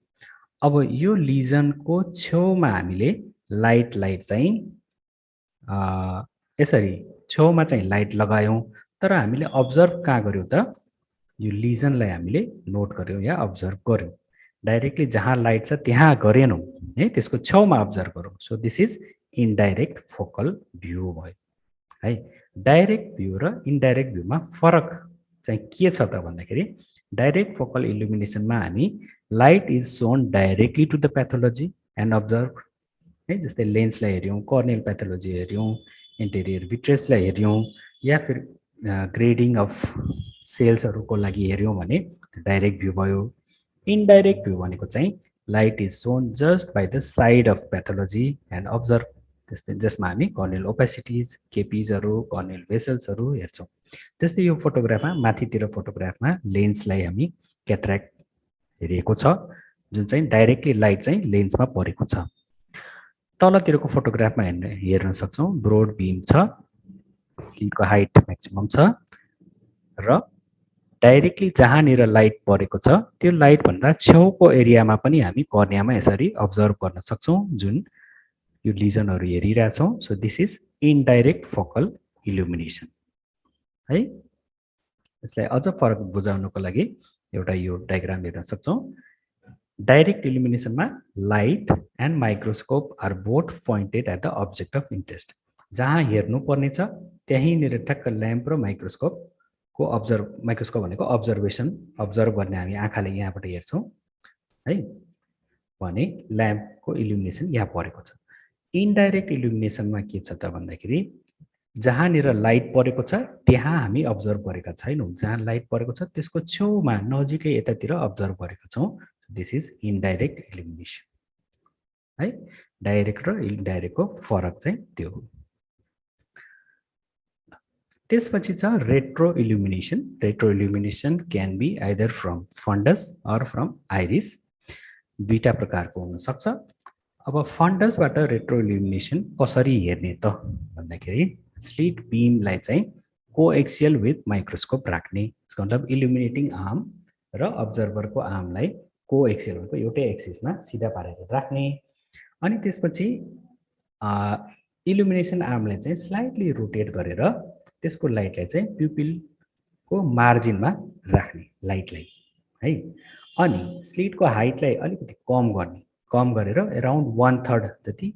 अब यो लिजनको छेउमा हामीले लाइटलाई चाहिँ यसरी छेउमा चाहिँ लाइट लगायौँ, तर हामीले अब्जर्भ कहाँ गर्यौँ त, यो लिजनलाई हामीले नोट गर्यौँ या अब्जर्भ गर्यौँ। डाइरेक्टली जहाँ लाइट छ त्यहाँ गरेनौँ है, त्यसको छेउमा अब्जर्भ गरौँ। So this is indirect focal view भयो है। डाइरेक्ट भ्यू र इन्डाइरेक्ट भ्यूमा फरक चाहिँ के छ त भन्दाखेरि, डाइरेक्ट फोकल इल्युमिनेसनमा हामी light is shown directly to the pathology and observe है। जस्तै लेन्सलाई हेऱ्यौँ, कर्नियल प्याथोलोजी हेऱ्यौँ, इन्टेरियर भिट्रेसलाई हेऱ्यौँ या फिर ग्रेडिङ अफ सेल्सहरूको लागि हेऱ्यौँ भने डाइरेक्ट भ्यू भयो। इन्डाइरेक्ट भ्यू भनेको चाहिँ light is shown just by the side of pathology and observe त्यस्तै जसमा हामी कर्नियल ओपेसिटिज केपिजहरू कर्नियल भेसल्सहरू हेर्छौँ त्यस्तै यो फोटोग्राफमा माथितिर फोटोग्राफमा लेन्सलाई हामी क्याट्र्याक्ट हेरिएको छ जुन चाहिँ डाइरेक्टली लाइट चाहिँ लेन्समा परेको छ तलतिरको फोटोग्राफमा हेर्न सक्छौँ ब्रोड बिम छ स्लिटको हाइट म्याक्सिमम छ र डाइरेक्टली जहाँनिर लाइट परेको छ त्यो लाइट भन्दा छेउको एरियामा पनि हामी कर्नियामा यसरी अब्जर्भ गर्न सक्छौँ जुन यो लिजनहरू हेरिरहेछौँ so this is indirect focal illumination है यसलाई अझ फरक बुझाउनको लागि एउटा यो डायग्राम हेर्न सक्छौँ डाइरेक्ट इल्युमिनेसनमा light and microscope are both pointed at the object of interest जहाँ हेर्नुपर्ने छ त्यहीँनिर ठ्याक्क ल्याम्प र माइक्रोस्कोपको माइक्रोस्कोप भनेको अब्जर्भ गर्ने हामी आँखाले यहाँबाट हेर्छौँ है भने ल्याम्पको इल्युमिनेसन यहाँ परेको छ इन्डाइरेक्ट इल्युमिनेसनमा के छ त भन्दाखेरि जहाँनिर लाइट परेको छ त्यहाँ हामी अब्जर्भ गरेका छैनौँ जहाँ लाइट परेको छ त्यसको छेउमा नजिकै यतातिर अब्जर्भ गरेका छौँ दिस इज इन्डाइरेक्ट इल्युमिनेसन है डाइरेक्ट र इन्डाइरेक्टको फरक चाहिँ त्यो हो त्यसपछि छ retro illumination can be either from fundus or from iris दुईटा प्रकारको हुन सक्छ अब फन्डसबाट रेट्रो इल्युमिनेसन कसरी हेर्ने त भन्दाखेरि स्लिट बीमलाई चाहिँ कोएक्सियल विथ माइक्रोस्कोप राख्ने यसको मतलब इल्युमिनेटिङ आर्म र अब्जर्भरको आर्मलाई कोएक्सियल भनेको एउटै एक्सिसमा सिधा पारेर राख्ने अनि त्यसपछि इल्युमिनेसन आर्मलाई चाहिँ स्लाइटली रोटेट गरेर त्यसको लाइटलाई चाहिँ प्युपिलको मार्जिनमा राख्ने लाइटलाई है अनि स्लिटको हाइटलाई अलिकति कम गरेर अराउन्ड 1/3 जति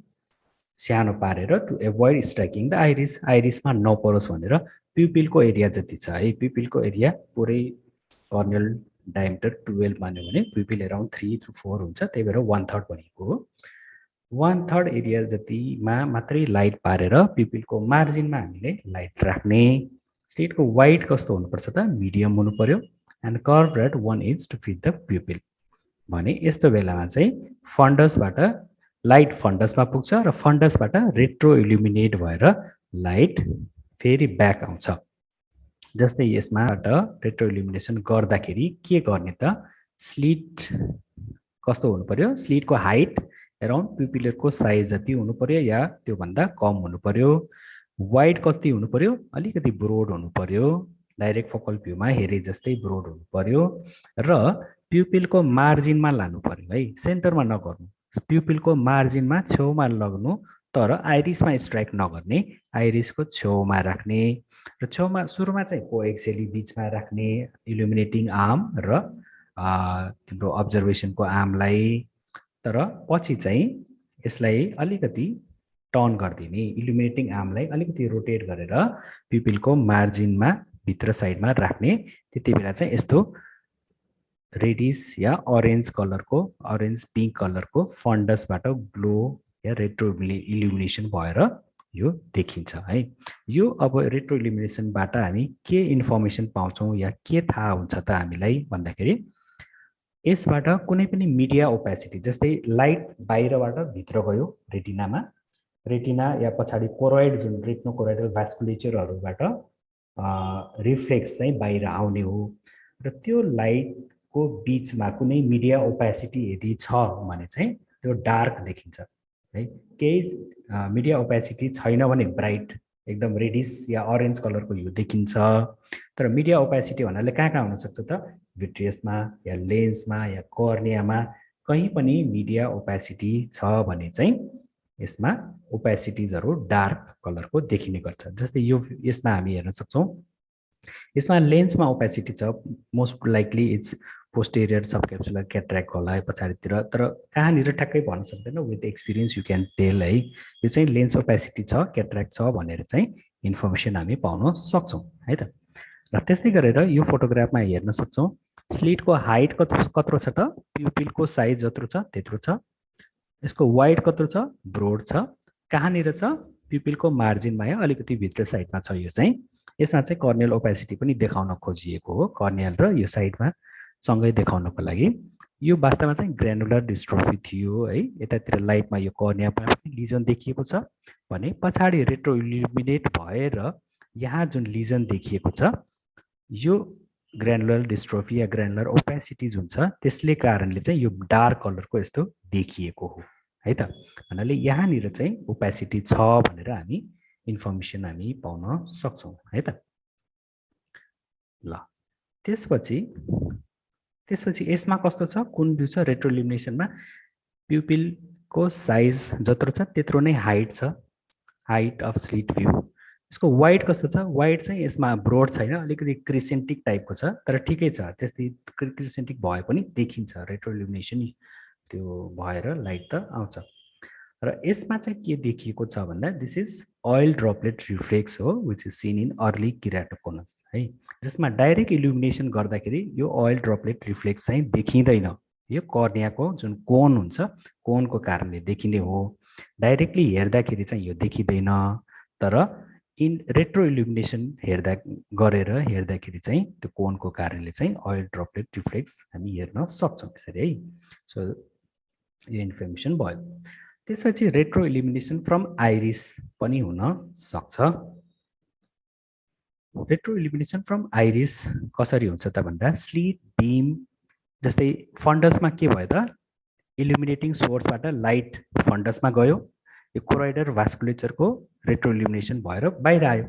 सानो पारेर टु एभोइड स्ट्राइकिङ द आइरिसमा नपरोस् भनेर प्युपिलको एरिया जति छ है प्युपिलको एरिया पुरै कर्नियल डायमिटर 12 मान्यो भने प्युपिल अराउन्ड 3 to 4 हुन्छ त्यही भएर 1/3 भनेको हो 1/3 एरिया जतिमा मात्रै लाइट पारेर प्युपिलको मार्जिनमा हामीले लाइट राख्ने स्लिटको वाइड कस्तो हुनुपर्छ त मिडियम हुनु पर्यो and curve at 1 inch to fit the pupil भने यस्तो बेलामा चाहिँ फन्डसबाट लाइट फन्डसमा पुग्छ र फन्डसबाट रेट्रो इल्युमिनेट भएर लाइट फेरि ब्याक आउँछ जस्तै यसमाबाट रेट्रो इल्युमिनेसन गर्दाखेरि के गर्ने त स्लिट कस्तो हुनु पर्यो स्लिटको हाइट अराउन्ड प्युपिलको साइज जति हुनु पर्यो या त्योभन्दा कम हुनु पर्यो वाइड कति हुनु पर्यो अलिकति ब्रोड हुनु पर्यो डाइरेक्ट फोकल भ्यूमा हेरे जस्तै ब्रोड हुनु पर्यो र प्युपिलको मार्जिनमा लानु पर्यो है सेन्टरमा नगर्नु प्युपिलको मार्जिनमा छेउमा लग्नु तर आइरिसमा स्ट्राइक नगर्ने आइरिसको छेउमा राख्ने र छेउमा सुरुमा चाहिँ कोएक्सियली बिचमा राख्ने इल्युमिनेटिङ आर्म र तिम्रो अब्जर्भेसनको आर्मलाई तर पछि चाहिँ यसलाई अलिकति टर्न गरिदिने इल्युमिनेटिङ आर्मलाई अलिकति रोटेट गरेर प्युपिलको मार्जिनमा भित्र साइडमा राख्ने त्यति बेला चाहिँ यस्तो रेडिस या अरेन्ज पिङ्क कलरको फन्डसबाट ग्लो या रेट्रो इल्युमिनेसन भएर यो देखिन्छ है यो अब रेट्रो इल्युमिनेसनबाट हामी के इन्फर्मेसन पाउँछौँ या के थाहा हुन्छ त हामीलाई भन्दाखेरि यसबाट कुनै पनि मिडिया ओपेसिटी जस्तै लाइट बाहिरबाट भित्र गयो रेटिना या पछाडि कोरोइड जुन रेटिनोकोरोइडल भास्कुलेचरहरूबाट रिफ्लेक्स चाहिँ बाहिर आउने हो र त्यो लाइटको बिचमा कुनै मिडिया ओपेसिटी यदि छ भने चाहिँ त्यो डार्क देखिन्छ है केही मिडिया ओपेसिटी छैन भने ब्राइट एकदम रेडिस या अरेन्ज कलरको यो देखिन्छ तर मिडिया ओपेसिटी भन्नाले कहाँ हुनसक्छ त भिट्रियसमा या लेन्समा या कर्नियामा कहीँ पनि मिडिया ओपेसिटी छ भने चाहिँ यसमा ओपेसिटिजहरू डार्क कलरको देखिने गर्छ जस्तै यसमा हामी हेर्न सक्छौँ यसमा लेन्समा ओपेसिटी छ मोस्ट लाइकली इट्स पोस्टेरियर सबक्याप्सुलर क्याट्र्याक्ट होला पछाडितिर तर कहाँनिर ठ्याक्कै भन्न सक्दैन with experience you can tail है यो चाहिँ लेन्स ओपेसिटी छ क्याट्र्याक्ट छ भनेर चाहिँ इन्फर्मेसन हामी पाउन सक्छौँ है त र त्यस्तै गरेर यो फोटोग्राफमा हेर्न सक्छौँ स्लिटको हाइट कत्रो छ त प्युपिलको साइज जत्रो छ त्यत्रो छ यसको वाइड कत्रो छ ब्रोड छ कहाँनिर छ प्युपिलको मार्जिनमा या अलिकति भित्र साइडमा छ यो चाहिँ यसमा चाहिँ कर्नियल ओपेसिटी पनि देखाउन खोजिएको हो कर्नियल र यो साइडमा सँगै देखाउनको लागि यो वास्तवमा चाहिँ ग्रानुलर डिस्ट्रोफी थियो है। यतातिर लाइटमा यो कर्नियामा पनि लिजन देखिएको छ भने पछाडि रेट्रो इल्युमिनेट भएर यहाँ जुन लिजन देखिएको छ यो ग्रानुलर डिस्ट्रोफी या ग्रानुलर ओपेसिटी जुन छ त्यसले कारणले चाहिँ यो डार्क कलरको यस्तो देखिएको हो है त। भन्नाले यहाँनिर चाहिँ ओपेसिटी छ भनेर हामी इन्फर्मेसन हामी पाउन सक्छौँ है त। ल त्यसपछि यसमा कस्तो छ, कुन भ्यू छ रेट्रोइल्युमिनेसनमा प्युपिलको साइज जत्रो छ त्यत्रो नै हाइट छ, हाइट अफ स्लिट भ्यू। यसको वाइड कस्तो छ, वाइड चाहिँ यसमा ब्रोड छैन, अलिकति क्रिसेन्टिक टाइपको छ, तर ठिकै छ, त्यस्तै क्रिसेन्टिक भए पनि देखिन्छ रेट्रोइल्युमिनेसन त्यो भएर लाइट त आउँछ। र यसमा चाहिँ के देखिएको छ भन्दा this is oil droplet reflex हो which is seen in early keratoconus है, जसमा डाइरेक्ट इल्युमिनेसन गर्दाखेरि यो ओइल ड्रपलेट रिफ्लेक्स चाहिँ देखिँदैन। यो कर्नियाको जुन कोन हुन्छ कोनको कारणले देखिने हो, डाइरेक्टली हेर्दाखेरि चाहिँ यो देखिँदैन, तर रेट्रो इल्युमिनेसन हेर्दाखेरि चाहिँ त्यो कोनको कारणले चाहिँ ओइल ड्रपलेट रिफ्लेक्स हामी हेर्न सक्छौँ यसरी है। सो यो इन्फर्मेसन भयो। त्यसपछि रेट्रो इल्युमिनेसन फ्रम आइरिस पनि हुन सक्छ। रेट्रो इल्युमिनेसन फ्रम आइरिस कसरी हुन्छ त भन्दा स्लिट बीम जस्तै फन्डसमा के भयो त, इल्युमिनेटिङ सोर्सबाट लाइट फन्डसमा गयो, यो कोरोइडर भास्कुलेचरको रेट्रो इल्युमिनेसन भएर बाहिर आयो,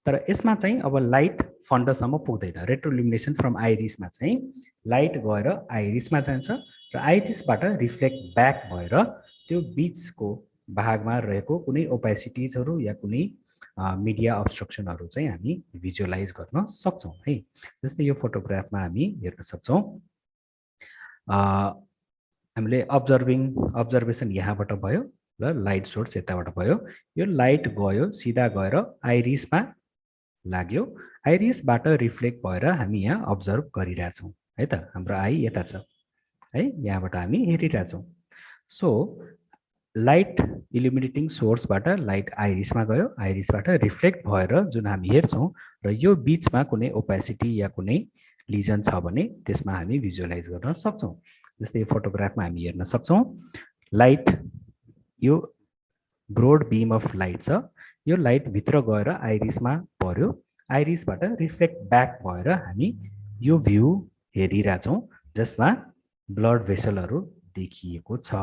तर यसमा चाहिँ अब लाइट फन्डससम्म पुग्दैन। रेट्रो इल्युमिनेसन फ्रम आइरिसमा चाहिँ लाइट गएर आइरिसमा जान्छ र आइरिसबाट रिफ्लेक्ट ब्याक भएर त्यो बिचको भागमा रहेको कुनै ओपेसिटिजहरू या कुनै मिडिया अब्स्ट्रक्सनहरू चाहिँ हामी भिजुअलाइज गर्न सक्छौँ है। जस्तै यो फोटोग्राफमा हामी हेर्न सक्छौँ, हामीले अब्जर्भेसन यहाँबाट भयो र लाइट सोर्स यताबाट भयो, यो लाइट गयो सिधा गएर आइरिसमा लाग्यो, आइरिसबाट रिफ्लेक्ट भएर हामी यहाँ अब्जर्भ गरिरहेछौँ है त। हाम्रो आई यता छ है, यहाँबाट हामी हेरिरहेछौँ। सो लाइट इल्युमिनेटिङ सोर्सबाट लाइट आइरिसमा गयो, आइरिसबाट रिफ्लेक्ट भएर जुन हामी हेर्छौँ र यो बिचमा कुनै ओपेसिटी या कुनै लिजन छ भने त्यसमा हामी भिजुअलाइज गर्न सक्छौँ। जस्तै यो फोटोग्राफमा हामी हेर्न सक्छौँ, लाइट यो ब्रोड बीम अफ लाइट छ, यो लाइट भित्र गएर आइरिसमा पर्यो, आइरिसबाट रिफ्लेक्ट ब्याक भएर हामी यो भ्यू हेरिरहेछौँ जसमा ब्लड भेसलहरू देखिएको छ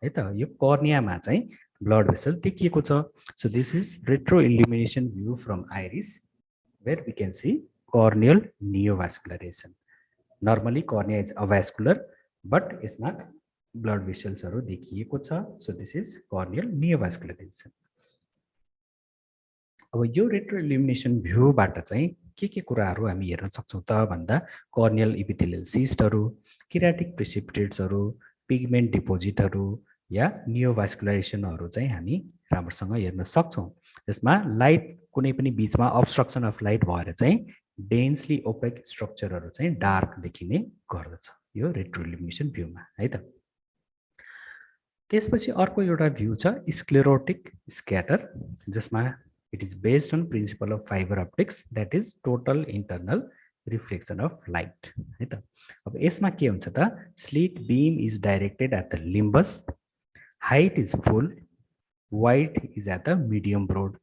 है त। यो कर्नियामा चाहिँ ब्लड भेसल देखिएको छ। So this is retro illumination view from iris where we can see corneal neovascularisation. Normally cornea is avascular but यसमा ब्लड भेसल्सहरू देखिएको छ। So this is corneal neovascularisation. अब यो रेट्रो इल्युमिनेसन भ्यूबाट चाहिँ के कुराहरू हामी हेर्न सक्छौँ त भन्दा कर्नियल इपिथेलियल सिस्टहरू, किराटिक प्रिसिपिटेट्सहरू, पिगमेन्ट डिपोजिटहरू या नियोभास्कुलराइजेसनहरू चाहिँ हामी राम्रोसँग हेर्न सक्छौँ, जसमा लाइट कुनै पनि बिचमा अब्स्ट्रक्सन अफ लाइट भएर चाहिँ डेन्सली ओपेक स्ट्रक्चरहरू चाहिँ डार्क देखिने गर्दछ यो रेट्रो इल्युमिनेसन भ्यूमा है त। त्यसपछि अर्को एउटा भ्यू छ स्क्लेरोटिक स्क्याटर, जसमा it is based on principle of fibre optics that is total internal reflection of light है त। अब यसमा के हुन्छ त, slit beam is directed at the limbus, height is full, wide is at the medium broad.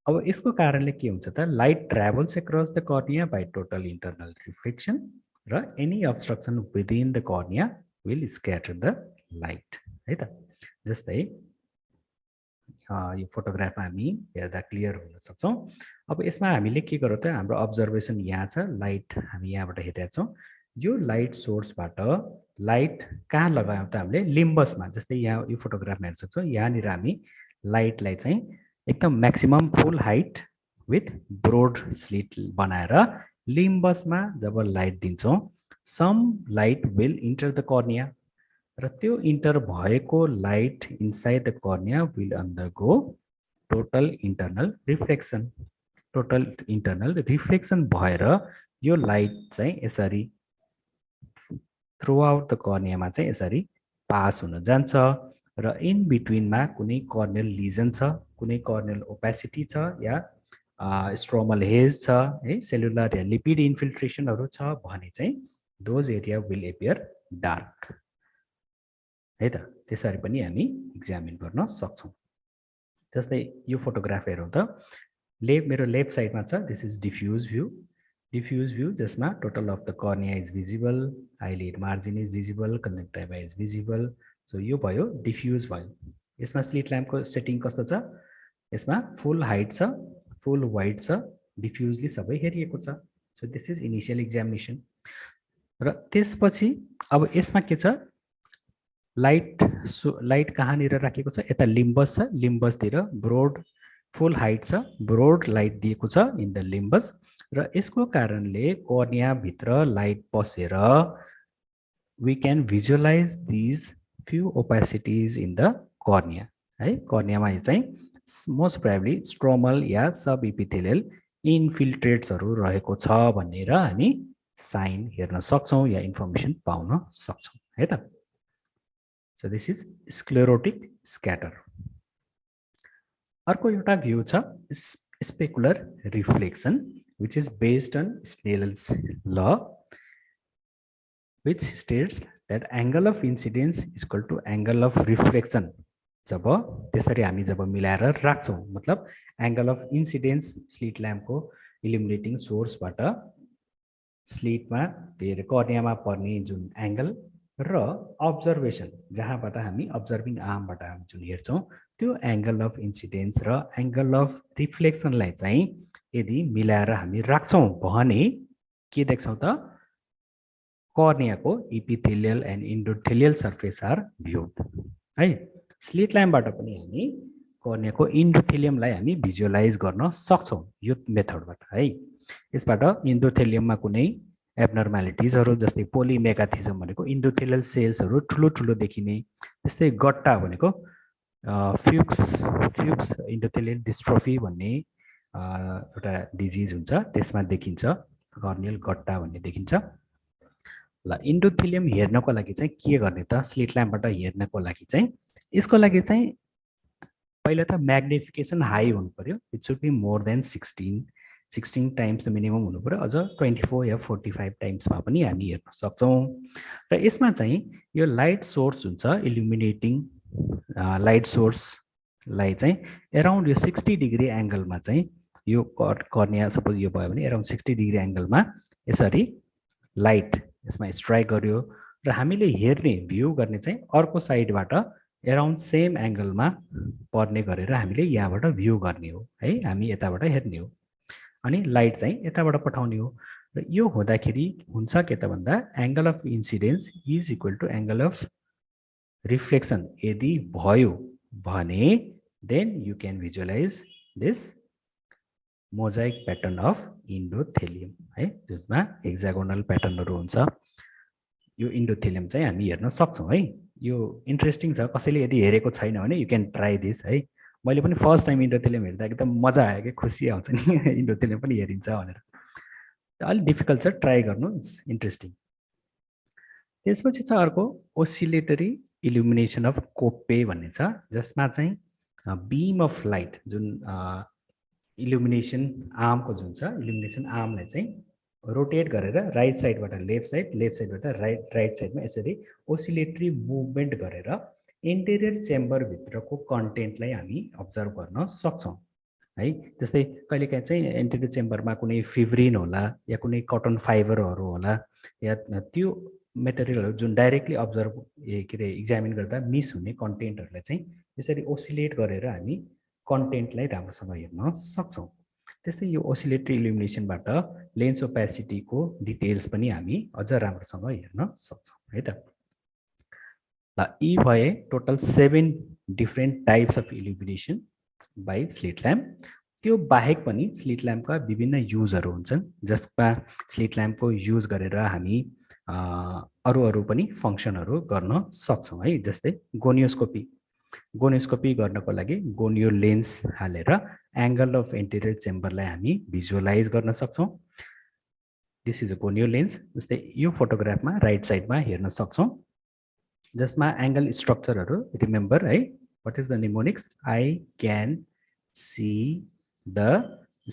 अब यसको कारणले के हुन्छ त, light travels across the cornea by total internal reflection र any obstruction within the cornea will scatter the light है त। जस्तै यो फोटोग्राफमा हामी हेर्दा क्लियर हुन सक्छौँ। अब यसमा हामीले के गरौँ त, हाम्रो अब्जर्भेसन यहाँ छ, लाइट हामी यहाँबाट हेरेका छौँ, यो लाइट सोर्सबाट लाइट कहाँ लगायौँ त हामीले लिम्बसमा। जस्तै यहाँ यो फोटोग्राफमा हेर्न सक्छौँ, यहाँनिर हामी लाइटलाई चाहिँ एकदम maximum full height with broad slit बनाएर लिम्बसमा जब लाइट दिन्छौँ, some light will enter the cornea र त्यो इन्टर भएको light inside the cornea will undergo total internal reflection. Total internal reflection भएर यो लाइट चाहिँ यसरी थ्रु आउट द कर्नियामा चाहिँ यसरी पास हुन जान्छ र इन बिट्विनमा कुनै कर्नियल लिजन छ, कुनै कर्नियल ओपेसिटी छ या स्ट्रोमल हेज छ है, सेलुलर या लिपिड इन्फिल्ट्रेसनहरू छ भने चाहिँ those area will appear dark है त त्यसरी पनि हामी एक्जामिन गर्न सक्छौं जस्तै यो फोटोग्राफ हेरौँ त मेरो लेफ्ट साइडमा छ दिस इज डिफ्युज भ्यू जसमा total of the cornea is visible eyelid margin is visible conjunctiva is visible so यो भयो डिफ्युज भयो यसमा स्लिट ल्याम्पको सेटिङ कस्तो छ यसमा फुल हाइट छ फुल वाइड छ डिफ्युजली सबै हेरिएको छ so this is initial examination र त्यसपछि अब यसमा के छ लाइट कहाँनिर राखेको छ यता लिम्बस छ लिम्बसतिर ब्रोड फुल हाइट छ ब्रोड लाइट दिएको छ इन द लिम्बस र यसको कारणले कर्निया भित्र लाइट पसेर we can visualise these few opacities in the cornea है कर्नियामा चाहिँ मोस्ट प्रोबेबली स्ट्रोमल या सब इपिथेलियल इन्फिल्ट्रेट्सहरू रहेको छ भनेर हामी साइन हेर्न सक्छौं या इन्फर्मेसन पाउन सक्छौं है त so this is sclerotic scatter अर्को एउटा भ्यू छ specular reflection which is based on Snell's law which states that angle of incidence is equal to angle of reflection जब त्यसरी हामी जब मिलाएर राख्छौं मतलब एंगल अफ इन्सिडेन्स स्लिट ल्याम्पको इल्युमिनेटिङ सोर्सबाट स्लिटमा कर्नियामा पर्ने जुन एंगल र अब्जर्भेसन जहाँबाट हामी अब्जर्भिङ आर्मबाट हामी जुन हेर्छौं त्यो एंगल अफ इन्सिडेन्स र एंगल अफ रिफ्लेक्सनलाई चाहिँ यदि मिलाएर हामी राख्छौं भने के देख्छौं त कर्नियाको इपिथेलियल एन्ड इन्डोथेलियल सर्फेस आर भ्यूड है स्लिट ल्याम्पबाट पनि हामी कर्नियाको इन्डोथेलियमलाई हामी भिजुअलाइज गर्न सक्छौं यो मेथडबाट है यसबाट इन्डोथेलियममा कुनै एब्नर्मालिटिजहरु जस्तै पोलिमेगाथिजम भनेको इन्डोथेलियल सेल्सहरु ठुलो ठुलो देखिने त्यस्तै गट्टा भनेको फ्युक्स इन्डोथेलियल डिस्ट्रोफी भन्ने एउटा डिजिज हुन्छ त्यसमा देखिन्छ कर्नियल गट्टा भन्ने देखिन्छ ल इन्डोथेलियम हेर्नको लागि चाहिँ के गर्ने त स्लिट ल्याम्पबाट हेर्नको लागि चाहिँ यसको लागि चाहिँ पहिला त म्याग्निफिकेसन हाई हुनु पर्यो it should be more than 16 times त मिनिमम हुनु पर्यो अझ 24 या 45 टाइम्समा पनि हामी हेर्न सक्छौं र यसमा चाहिँ यो लाइट सोर्स हुन्छ इल्युमिनेटिङ लाइट सोर्सलाई चाहिँ अराउन्ड यो 60 डिग्री एंगलमा चाहिँ यो कर्निया सपोज यो भयो भने अराउन्ड 60 डिग्री एंगलमा यसरी लाइट यसमा स्ट्राइक गर्यो र हामीले हेर्ने भ्यू गर्ने चाहिँ अर्को साइडबाट अराउन्ड सेम एंगलमा पर्ने गरेर हामीले यहाँबाट भ्यू गर्ने हो है हामी यताबाट हेर्ने हो अनि लाइट चाहिँ यताबाट पठाउने हो र यो हुँदाखेरि हुन्छ के त भन्दा angle of incidence is equal to angle of reflection यदि भयो भने then you can visualise this mosaic pattern of endothelium है जसमा हेक्सागोनल प्याटर्नहरु हुन्छ यो इन्डोथेलियम चाहिँ हामी हेर्न सक्छौं है यो इन्ट्रेस्टिङ छ कसैले यदि हेरेको छैन भने यु क्यान ट्राई दिस है मैले पनि फर्स्ट टाइम इन्डोथेलियम हेर्दा एकदम मजा आयो के खुसी आउँछ नि इन्डोथेलियम पनि हेरिन्छ भनेर अलि डिफिकल्ट छ ट्राई गर्नु इन्ट्रेस्टिङ त्यसपछि छ अर्को ओसिलेटरी इल्युमिनेसन अफ कोप्पे भन्ने छ जसमा चाहिँ बीम अफ लाइट जुन इल्युमिनेसन आर्मको जुन छ इल्युमिनेसन आर्मलाई चाहिँ रोटेट गरेर राइट साइडबाट लेफ्ट साइडबाट राइट साइडमा यसरी ओसिलेटरी मुभमेन्ट गरेर इन्टेरियर चेम्बर भित्रको कन्टेन्टलाई हामी अब्जर्भ गर्न सक्छौं है जस्तै कहिलेकाहीँ चाहिँ इन्टेरियर चेम्बरमा कुनै फिब्रिन होला या कुनै कटन फाइबरहरू होला या त्यो मेटेरियलहरु जुन डाइरेक्टली अब्जर्भ के रे एक्जामिन गर्दा मिस हुने कन्टेन्टहरुलाई चाहिँ यसरी ओसिलेट गरेर हामी कन्टेन्टलाई राम्रोसँग हेर्न सक्छौं त्यस्तै यो ओसिलेटरी इल्युमिनेसनबाट लेन्स ओपेसिटीको डिटेल्स पनि हामी अझ राम्रोसँग हेर्न सक्छौं है त ल यी भए total 7 different types of illumination by slit lamp त्यो बाहेक पनि स्लिट ल्याम्पका विभिन्न युजहरु हुन्छन् जसमा स्लिट ल्याम्पको युज गरेर हामी अरु पनि फंक्सनहरु गर्न सक्छौं है जस्तै गोनियोस्कोपी गर्नको लागि गोनियो लेन्स हालेर एंगल अफ इन्टेरियर चेम्बरलाई हामी भिजुअलाइज गर्न सक्छौं this is a gonio lens जस्तै यो फोटोग्राफमा राइट साइडमा हेर्न सक्छौं जसमा एंगल स्ट्रक्चरहरु रिमेम्बर है what is the mnemonics I can see the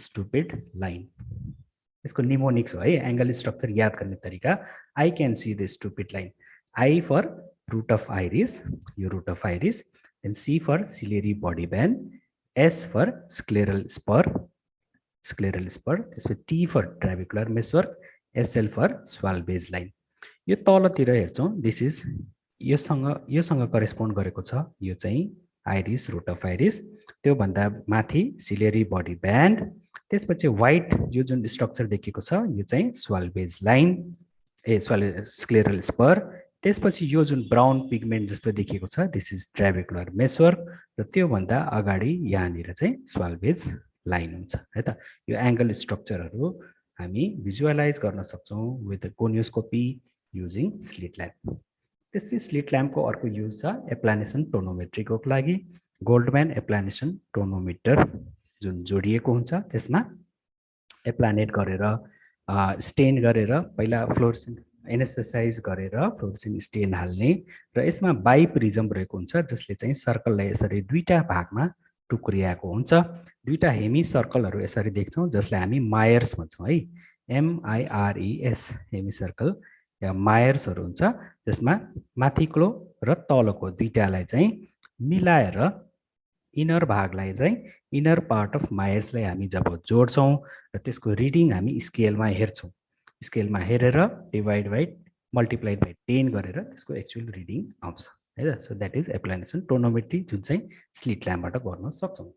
stupid line यसको निमोनिक्स हो है एंगल स्ट्रक्चर याद गर्ने तरिका I can see the stupid line I for root of iris, यो root of iris, then C for ciliary body band, S for scleral spur, त्यसपछि T for trabecular meshwork, SL for swell baseline. यो तलतिर हेर्छौँ, this is योसँग करेस्पोन्ड गरेको छ, यो चाहिँ iris, root of iris, त्योभन्दा माथि सिलेरी बडी ब्यान्ड, त्यसपछि व्हाइट यो जुन स्ट्रक्चर देखिएको छ यो चाहिँ स्वाल बेज लाइन, स्क्लेरल स्पर, त्यसपछि यो जुन ब्राउन पिगमेन्ट जस्तो देखिएको छ दिस इज ट्राबेकुलर मेसवर्क, र त्योभन्दा अगाडि यहाँनिर चाहिँ स्वाल बेज लाइन हुन्छ है त। यो एंगल स्ट्रक्चरहरू हामी भिजुअलाइज गर्न सक्छौँ विथ कोनियोस्कोपी युजिङ स्लिट ल्याम्प। त्यसरी स्लिट ल्याम्पको अर्को युज छ एप्लानेसन टोनोमेट्रीको लागि। गोल्डम्यान एप्लानेसन टोनोमिटर जुन जोडिएको हुन्छ त्यसमा एप्लानेट गरेर स्टेन गरेर पहिला फ्लोरेसेन्ट एनेस्थेसाइज गरेर फ्लोरेसेन्ट स्टेन हाल्ने, र यसमा बाइ प्रिजम रहेको हुन्छ जसले चाहिँ सर्कललाई यसरी दुईटा भागमा टुक्रिएको हुन्छ। दुईटा हेमी सर्कलहरू यसरी देख्छौँ जसलाई हामी मायर्स भन्छौँ है, MIRES, हेमी सर्कल या मायर्सहरू हुन्छ, जसमा माथिको र तलको दुईटालाई चाहिँ मिलाएर इनर भागलाई चाहिँ इनर पार्ट अफ मायर्सलाई हामी जब जोड्छौँ र त्यसको रिडिङ हामी स्केलमा हेर्छौँ, स्केलमा हेरेर डिभाइड बाई मल्टिप्लाइड बाई 10 गरेर त्यसको एक्चुअल रिडिङ आउँछ है त। सो द्याट इज एप्लानेसन टोनोमेट्री जुन चाहिँ स्लिट ल्याम्पबाट गर्न सक्छौँ।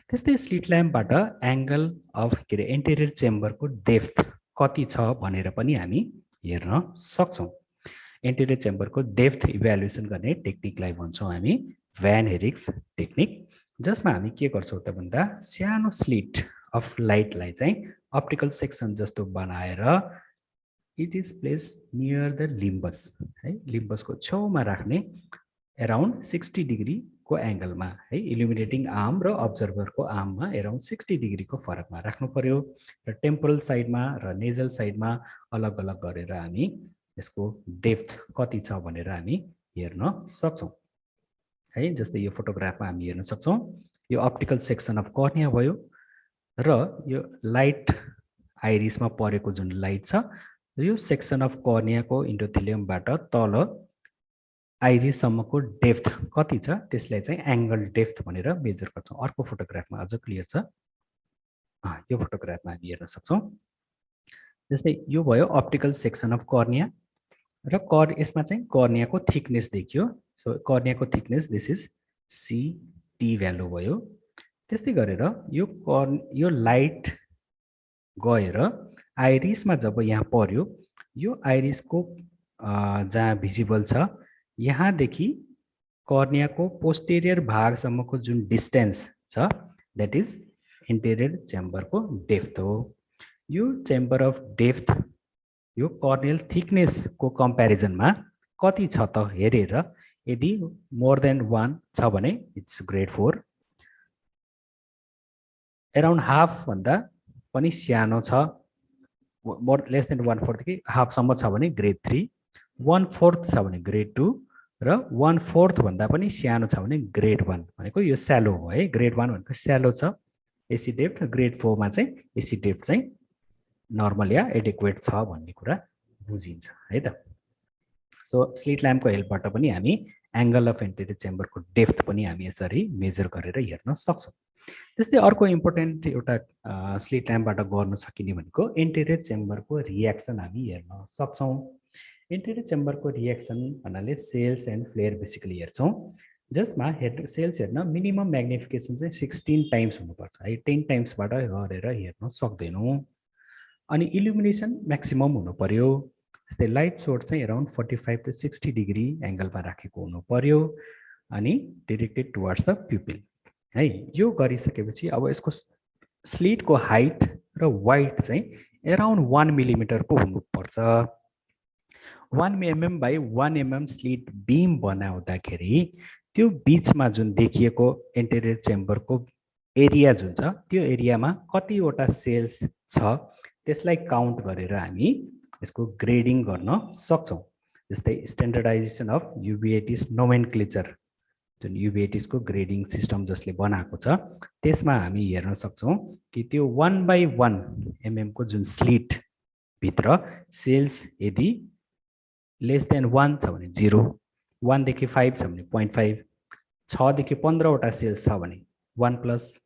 त्यस्तै स्लिट ल्याम्पबाट एङ्गल अफ के अरे एन्टेरियर चेम्बरको डेप्थ कति छ भनेर पनि हामी हेर्न सक्छौँ। एन्टेरियर चेम्बरको डेप्थ इभ्यालुएसन गर्ने टेक्निकलाई भन्छौँ हामी भ्यान हेरिक्स टेक्निक, जसमा हामी के गर्छौँ त भन्दा सानो स्लिट अफ लाइटलाई चाहिँ अप्टिकल सेक्सन जस्तो बनाएर it is place near the limbus है, लिम्बसको छेउमा राख्ने एराउन्ड 60 डिग्रीको एङ्गलमा है, इल्युमिनेटिङ आर्म र अब्जर्भरको आर्ममा एराउन्ड 60 डिग्रीको फरकमा राख्नु पर्यो, र टेम्पोरल साइडमा र नेजल साइडमा अलग अलग गरेर हामी यसको डेप्थ कति छ भनेर हामी हेर्न सक्छौँ है। जस्तै यो फोटोग्राफमा हामी हेर्न सक्छौँ, यो अप्टिकल सेक्सन अफ कर्निया भयो, र यो लाइट आइरिसमा परेको जुन लाइट छ यो सेक्सन अफ कर्नियाको इन्डोथेलियमबाट तल आइरिससम्मको डेप्थ कति छ त्यसलाई चाहिँ एङ्गल डेप्थ भनेर मेजर गर्छौँ। अर्को फोटोग्राफमा अझ क्लियर छ, यो फोटोग्राफमा हामी हेर्न सक्छौँ। जस्तै यो भयो अप्टिकल सेक्सन अफ कर्निया, र यसमा चाहिँ कर्नियाको थिकनेस देखियो। सो कर्नियाको thickness this is CT value भयो। त्यस्तै गरेर यो लाइट गएर आइरिसमा जब यहाँ पर्यो, यो आइरिसको जहाँ भिजिबल छ यहाँदेखि कर्नियाको पोस्टेरियर भागसम्मको जुन डिस्टेन्स छ द्याट इज एन्टेरियर चेम्बरको डेप्थ हो। यो चेम्बर अफ डेप्थ यो कर्नियल थिकनेसको कम्पेरिजनमा कति छ त हेरेर, यदि मोर देन 1 छ भने इट्स ग्रेड 4, एराउन्ड हाफ भन्दा पनि सानो छ, मोर लेस देन 1/4 कि हाफसम्म छ भने ग्रेड 3, 1/4 छ भने ग्रेड 2, र 1/4 भन्दा पनि सानो छ भने ग्रेड 1 भनेको यो स्यालो हो है। ग्रेड 1 भनेको स्यालो छ एसी डेप्थ, ग्रेड 4 मा चाहिँ एसी डेप्थ चाहिँ नर्मल या एडिक्वेट छ भन्ने कुरा बुझिन्छ है त। सो स्लिट ल्याम्पको हेल्पबाट पनि हामी एङ्गल अफ एन्टेरियर चेम्बरको डेप्थ पनि हामी यसरी मेजर गरेर हेर्न सक्छौँ। त्यस्तै अर्को इम्पोर्टेन्ट एउटा स्लिट ल्याम्पबाट गर्न सकिने भनेको एन्टेरियर चेम्बरको रियाक्सन हामी हेर्न सक्छौँ। एन्टेरियर चेम्बरको रियाक्सन भन्नाले सेल्स एन्ड फ्लेयर बेसिकली हेर्छौँ, जसमा सेल्स हेर्न मिनिमम म्याग्निफिकेसन चाहिँ 16 टाइम्स हुनुपर्छ है, 10 टाइम्सबाट गरेर हेर्न सक्दैनौँ। अनि इल्युमिनेसन म्याक्सिमम हुनु पर्यो, जस्तै लाइट सोर्स चाहिँ एराउन्ड 45 to 60 डिग्री एङ्गलमा राखेको हुनु पर्यो, अनि डिरेक्टेड टुवर्ड्स द प्युपिल है। यो गरिसकेपछि अब यसको स्लिटको हाइट र वाइड चाहिँ एराउन्ड 1 मिलिमिटरको हुनुपर्छ। 1 mm by 1 mm स्लिट बिम बनाउँदाखेरि त्यो बिचमा जुन देखिएको एन्टेरियर चेम्बरको एरिया जुन छ त्यो एरियामा कतिवटा सेल्स छ त्यसलाई काउन्ट गरेर हामी यसको ग्रेडिङ गर्न सक्छौँ। जस्तै स्ट्यान्डर्डाइजेसन अफ युबिएटिस नोमेनक्लेचर जुन युबिएटिसको ग्रेडिङ सिस्टम जसले बनाएको छ त्यसमा हामी हेर्न सक्छौँ कि त्यो 1/1 mm को जुन स्लिट भित्र सेल्स यदि लेस देन 1 छ भने 0, 1 देखि 5 छ भने 0.5, 6 देखि 15 वटा सेल्स छ भने 1 प्लस,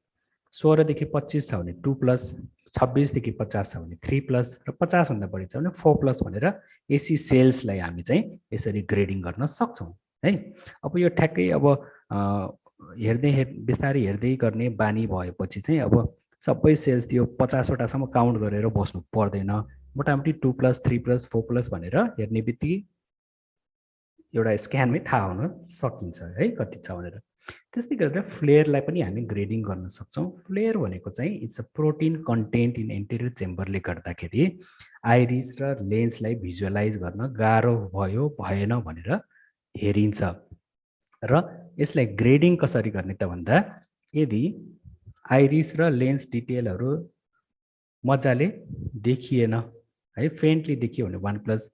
16 देखि 25 छ भने 2 प्लस, 26 देखि 50 छ भने 3 प्लस र 50 भन्दा बढी छ भने 4 प्लस भनेर एसी सेल्सलाई हामी चाहिँ यसरी ग्रेडिङ गर्न सक्छौँ है। अब यो ठ्याक्कै अब बिस्तारै हेर्दै गर्ने बानी भएपछि चाहिँ अब सबै सेल्स त्यो 50 वटासम्म काउन्ट गरेर बस्नु पर्दैन, मोटामोटी 2 प्लस 3 प्लस 4 प्लस भनेर हेर्ने बित्तिकै एउटा स्क्यानमै थाहा हुन सकिन्छ है कति छ भनेर। त्यस्तै गरेर फ्लेयरलाई पनि हामी ग्रेडिङ गर्न सक्छौँ। फ्लेयर भनेको चाहिँ it's a protein content in anterior चेम्बरले गर्दाखेरि आइरिस र लेन्सलाई भिजुअलाइज गर्न गाह्रो भयो भएन भनेर हेरिन्छ र यसलाई ग्रेडिङ कसरी गर्ने त भन्दा यदि आइरिस र लेन्स डिटेलहरू मजाले देखिएन है, फेन्टली देखियो भने 1 प्लस,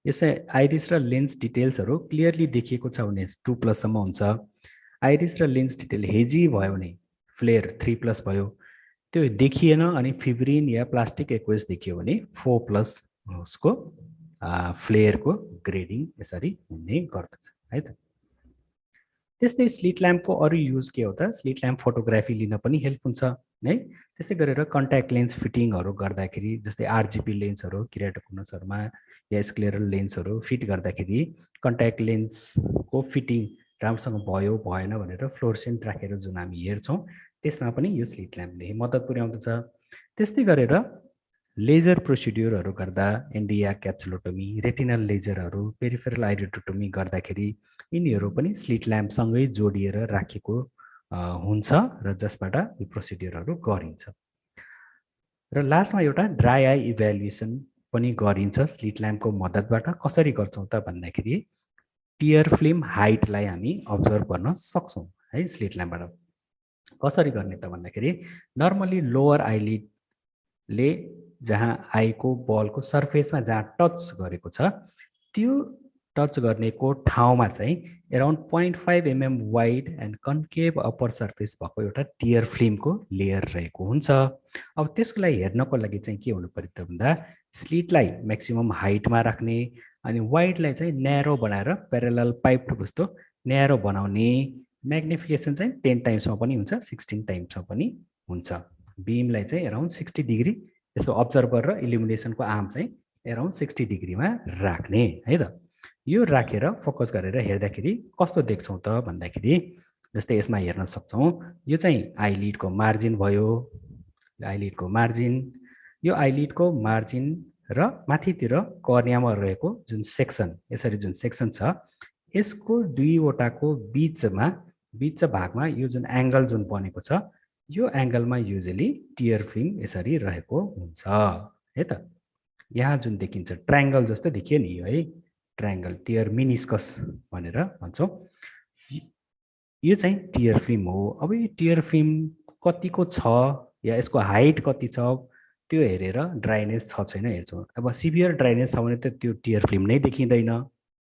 यसै आइरिस र लेन्स डिटेल्सहरू क्लियरली देखिएको छ भने 2 प्लससम्म हुन्छ। आइरिस र लेन्स डिटेल हेजी भयो भने फ्लेयर 3 प्लस भयो। त्यो देखिएन अनि फिब्रिन या प्लास्टिक एक्वेस देखियो भने 4 प्लस उसको फ्लेयरको ग्रेडिङ यसरी हुने गर्दछ है त। त्यस्तै स्लिट ल्याम्पको अरू युज के हो त, स्लिट ल्याम्प फोटोग्राफी लिन पनि हेल्प हुन्छ है। त्यस्तै गरेर कन्ट्याक्ट लेन्स फिटिङहरू गर्दाखेरि जस्तै आरजिपी लेन्सहरू किराटोकोनसहरूमा या स्क्लेरल लेन्सहरू फिट गर्दाखेरि कन्ट्याक्ट लेन्सको फिटिङ राम्रोसँग भयो भएन भनेर फ्लोरसेन्ट राखेर जुन हामी हेर्छौँ त्यसमा पनि यो स्लिट ल्याम्पले मद्दत पुर्याउँदछ। त्यस्तै गरेर लेजर प्रोसिड्युरहरू गर्दा एन्डिया क्याप्सुलोटोमी, रेटिनल लेजरहरू, पेरिफेरल आइरिडोटोमी गर्दाखेरि यिनीहरू पनि स्लिट ल्याम्पसँगै जोडिएर राखेको हुन्छ र जसबाट यो प्रोसिड्युरहरू गरिन्छ। र लास्टमा एउटा ड्राई आई इभ्यालुएसन पनि गरिन्छ स्लिट ल्याम्पको मद्दतबाट। कसरी गर्छौँ त भन्दाखेरि टियर फिल्म हाइटलाई हामी अब्जर्भ गर्न सक्छौँ है स्लिट ल्याम्पबाट। कसरी गर्ने त भन्दाखेरि नर्मली लोवर आइलिडले जहाँ आईको बलको सर्फेसमा जहाँ टच गरेको छ त्यो टच गर्नेको ठाउँमा चाहिँ around 0.5 mm wide and concave upper surface भएको एउटा टियर फिल्मको लेयर रहेको हुन्छ। अब त्यसको लागि हेर्नको लागि चाहिँ के हुनु पर्यो त भन्दा स्लिटलाई म्याक्सिमम हाइटमा राख्ने अनि वाइडलाई चाहिँ न्यारो बनाएर प्यारलल पाइप जस्तो न्यारो बनाउने। म्याग्निफिकेसन चाहिँ 10 टाइम्समा पनि हुन्छ, 16 टाइम्समा पनि हुन्छ। बिमलाई चाहिँ एराउन्ड 60 डिग्री यसो अब्जर्भ गरेर इल्युमिनेसनको आर्म चाहिँ एराउन्ड 60 डिग्रीमा राख्ने है त। यो राखेर फोकस गरेर हेर्दाखेरि कस्तो देख्छौँ त भन्दाखेरि जस्तै यसमा हेर्न सक्छौँ यो चाहिँ आइलिडको मार्जिन भयो, आइलिडको मार्जिन, यो आइलिडको मार्जिन र माथितिर कर्नियामा रहेको जुन सेक्सन, यसरी जुन सेक्सन छ यसको दुईवटाको बीच भागमा यो जुन एङ्गल जुन बनेको छ यो एङ्गलमा युजली टियर फिल्म यसरी रहेको हुन्छ है त। यहाँ जुन देखिन्छ ट्रायङ्गल जस्तो देखियो नि यो है, ट्रायङ्गल टियर मिनिस्कस भनेर भन्छौँ। यो चाहिँ टियर फिल्म हो। अब यो टियर फिल्म कतिको छ या यसको हाइट कति छ त्यो हेरेर ड्राइनेस छ छैन हेर्छौँ। अब सिभियर ड्राइनेस छ भने त त्यो टियर फिल्म नै देखिँदैन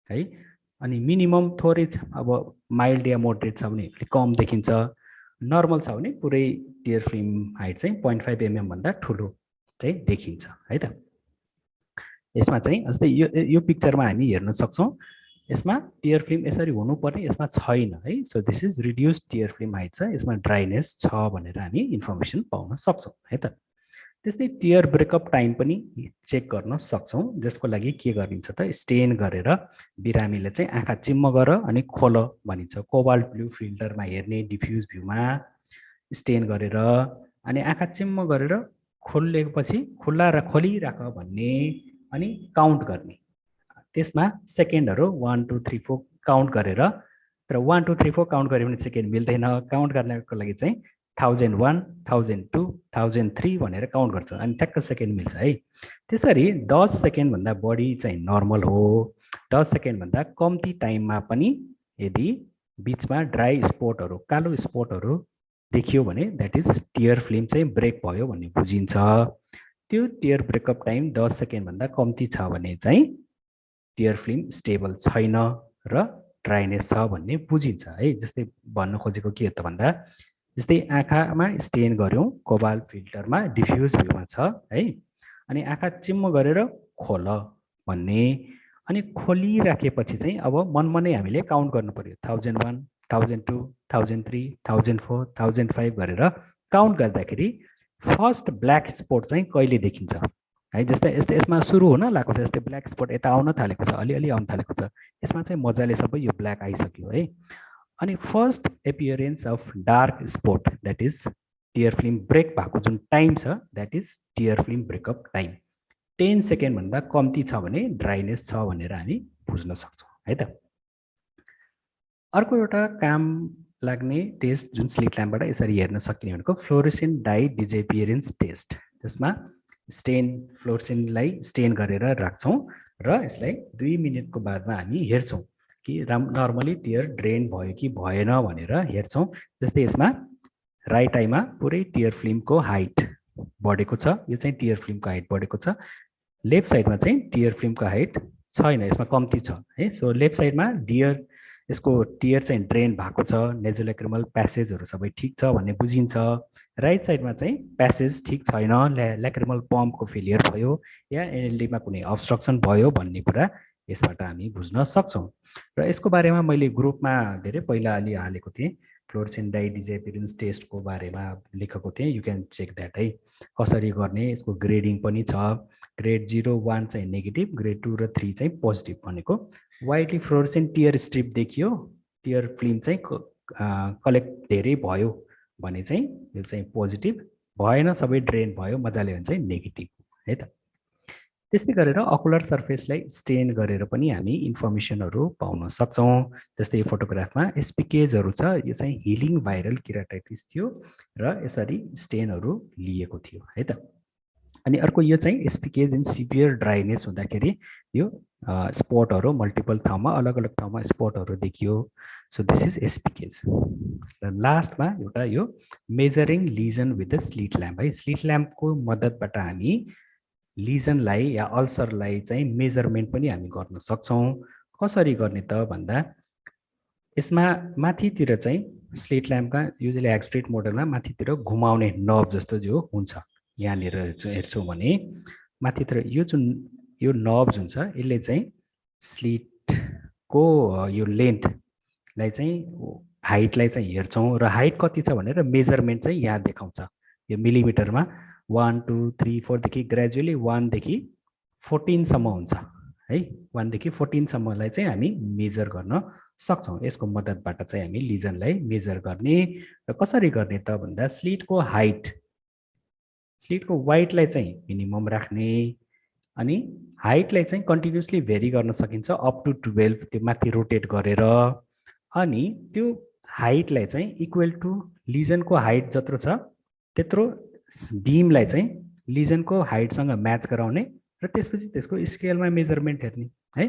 है। अनि मिनिमम थोरै अब माइल्ड या मोडरेट छ भने अलिक कम देखिन्छ, नर्मल छ भने पुरै टियर फिल्म हाइट चाहिँ 0.5 mm भन्दा ठुलो चाहिँ देखिन्छ है त। यसमा चाहिँ जस्तै यो पिक्चरमा हामी हेर्न सक्छौँ यसमा टियर फिल्म यसरी हुनुपर्ने यसमा छैन है। So this is reduced tear film height छ, यसमा ड्राइनेस छ भनेर हामी इन्फर्मेसन पाउन सक्छौँ है त। त्यस्तै टियर ब्रेकअप टाइम पनि चेक गर्न सक्छौँ, जसको लागि के गरिन्छ त स्टेन गरेर बिरामीले चाहिँ आँखा चिम्म गर अनि खोल भनिन्छ। कोबाल्ट ब्लू फिल्टरमा हेर्ने डिफ्युज भ्यूमा स्टेन गरेर अनि आँखा चिम्म गरेर खोलेपछि खुल्ला र खोलिराख भन्ने अनि काउन्ट गर्ने। त्यसमा सेकेन्डहरू 1 2 3 4 काउन्ट गरेर, तर 1 2 3 4 काउन्ट गऱ्यो भने सेकेन्ड मिल्दैन। काउन्ट गर्नको लागि चाहिँ 1001 1002 1003 भनेर काउन्ट गर्छ अनि ठ्याक्क सेकेन्ड मिल्छ है। त्यसरी 10 सेकेन्डभन्दा बढी चाहिँ नर्मल हो। 10 सेकेन्डभन्दा कम्ती टाइममा पनि यदि बिचमा ड्राई स्पोटहरू कालो स्पोटहरू देखियो भने द्याट इज टियर फिल्म चाहिँ ब्रेक भयो भन्ने बुझिन्छ। त्यो टियर ब्रेकअप टाइम 10 सेकेन्डभन्दा कम्ती छ भने चाहिँ टियर फिल्म स्टेबल छैन र ड्राइनेस छ भन्ने बुझिन्छ है। जस्तै भन्न खोजेको के हो त भन्दा जस्तै आँखामा स्टेन गऱ्यौँ कोबाल्ट फिल्टरमा डिफ्युज भ्यूमा छ है, अनि आँखा चिम्म गरेर खोल भन्ने अनि खोलिराखेपछि चाहिँ अब मनमनै हामीले काउन्ट गर्नु पर्यो 1001 1002 1003 1004 1005 गरेर काउन्ट गर्दाखेरि फर्स्ट ब्ल्याक स्पट चाहिँ कहिले देखिन्छ है जस्तै यस्तै यसमा सुरु हुन लागेको छ यस्तै ब्ल्याक स्पट यता आउन थालेको छ अलिअलि आउन थालेको छ यसमा चाहिँ मजाले सबै यो ब्ल्याक आइसक्यो है अनि first appearance of dark spot that is tear film break भएको जुन टाइम छ that is tear film breakup time 10 second भन्दा कम्ती छ भने ड्राइनेस छ भनेर हामी बुझ्न सक्छौँ है त अर्को एउटा काम लाग्ने टेस्ट जुन स्लिट ल्याम्पबाट यसरी हेर्न सकिने भनेको फ्लोरेसेन्ट डाई डिजेपियरेन्स टेस्ट जसमा स्टेन फ्लोरेसेन्टलाई स्टेन गरेर राख्छौँ र यसलाई 2 मिनेटको बादमा हामी हेर्छौँ कि नर्मली टियर ड्रेन भयो कि भएन भनेर हेर्छौँ जस्तै यसमा राइट आईमा पुरै टियर फिल्मको हाइट बढेको छ यो चाहिँ टियर फिल्मको हाइट बढेको छ लेफ्ट साइडमा चाहिँ टियर फिल्मको हाइट छैन यसमा कम्ती छ है सो लेफ्ट साइडमा यसको टियर चाहिँ ड्रेन भएको छ नेजोलेक्रिमल प्यासेजहरू सबै ठिक छ भन्ने बुझिन्छ राइट साइडमा चाहिँ प्यासेज ठिक छैन ल्याक्रिमल पम्पको फेलियर भयो या एनएलडीमा कुनै अब्स्ट्रक्सन भयो भन्ने कुरा यसबाट हामी बुझ्न सक्छौँ र यसको बारेमा मैले ग्रुपमा धेरै पहिला अलि हालेको थिएँ फ्लोरेसेन्ट डाई डिजेपियरेन्स टेस्टको बारेमा लेखेको थिएँ यु क्यान चेक द्याट है कसरी गर्ने यसको ग्रेडिङ पनि छ ग्रेड 0 1 चाहिँ नेगेटिभ ग्रेड 2 र 3 चाहिँ पोजिटिभ भनेको वाइटली फ्लोरेसेन्ट टियर स्ट्रिप देखियो टियर फिल्म चाहिँ कलेक्ट धेरै भयो भने चाहिँ यो चाहिँ पोजिटिभ भएन सबै ड्रेन भयो मजाले भने चाहिँ नेगेटिभ है त त्यस्तै गरेर अकुलर सर्फेसलाई स्टेन गरेर पनि हामी इन्फर्मेसनहरू पाउन सक्छौँ जस्तै यो फोटोग्राफमा एसपिकेजहरू छ यो चाहिँ हिलिङ भाइरल किराटाइटिस थियो र यसरी स्टेनहरू लिएको थियो है त अनि अर्को यो चाहिँ एसपिकेज इन सिभियर ड्राइनेस हुँदाखेरि यो स्पटहरू मल्टिपल ठाउँमा अलग अलग ठाउँमा स्पटहरू देखियो सो दिस इज एसपिकेज र लास्टमा एउटा यो measuring lesion with the slit lamp है स्लिट ल्याम्पको मद्दतबाट हामी लिजनलाई या अल्सरलाई चाहिँ मेजरमेन्ट पनि हामी गर्न सक्छौँ कसरी गर्ने त भन्दा यसमा माथितिर चाहिँ स्लिट ल्याम्पका युजली एक्सट्रिट मोडलमा माथितिर घुमाउने नब जस्तो जो हुन्छ यहाँनिर हेर्छौँ भने माथितिर यो जुन यो नब जुन छ यसले चाहिँ स्लिटको यो लेन्थलाई चाहिँ हाइटलाई चाहिँ हेर्छौँ र हाइट कति छ भनेर मेजरमेन्ट चाहिँ यहाँ देखाउँछ यो मिलिमिटरमा 1 2 3 4 देखि ग्रेजुअली 1 देखि 14 सम्म हुन्छ है 1 देखि 14 सम्मलाई चाहिँ हामी मेजर गर्न सक्छौँ यसको मद्दतबाट चाहिँ हामी लिजनलाई मेजर गर्ने र कसरी गर्ने त भन्दा स्लिटको हाइट स्लिटको वाइटलाई चाहिँ मिनिमम राख्ने अनि हाइटलाई चाहिँ कन्टिन्युसली भेरी गर्न सकिन्छ अप टु 12 त्यो माथि रोटेट गरेर अनि त्यो हाइटलाई चाहिँ इक्वल टु लिजनको हाइट जत्रो छ त्यत्रो बिमलाई चाहिँ लिजनको हाइटसँग म्याच गराउने र त्यसपछि त्यसको स्केलमा मेजरमेन्ट हेर्ने है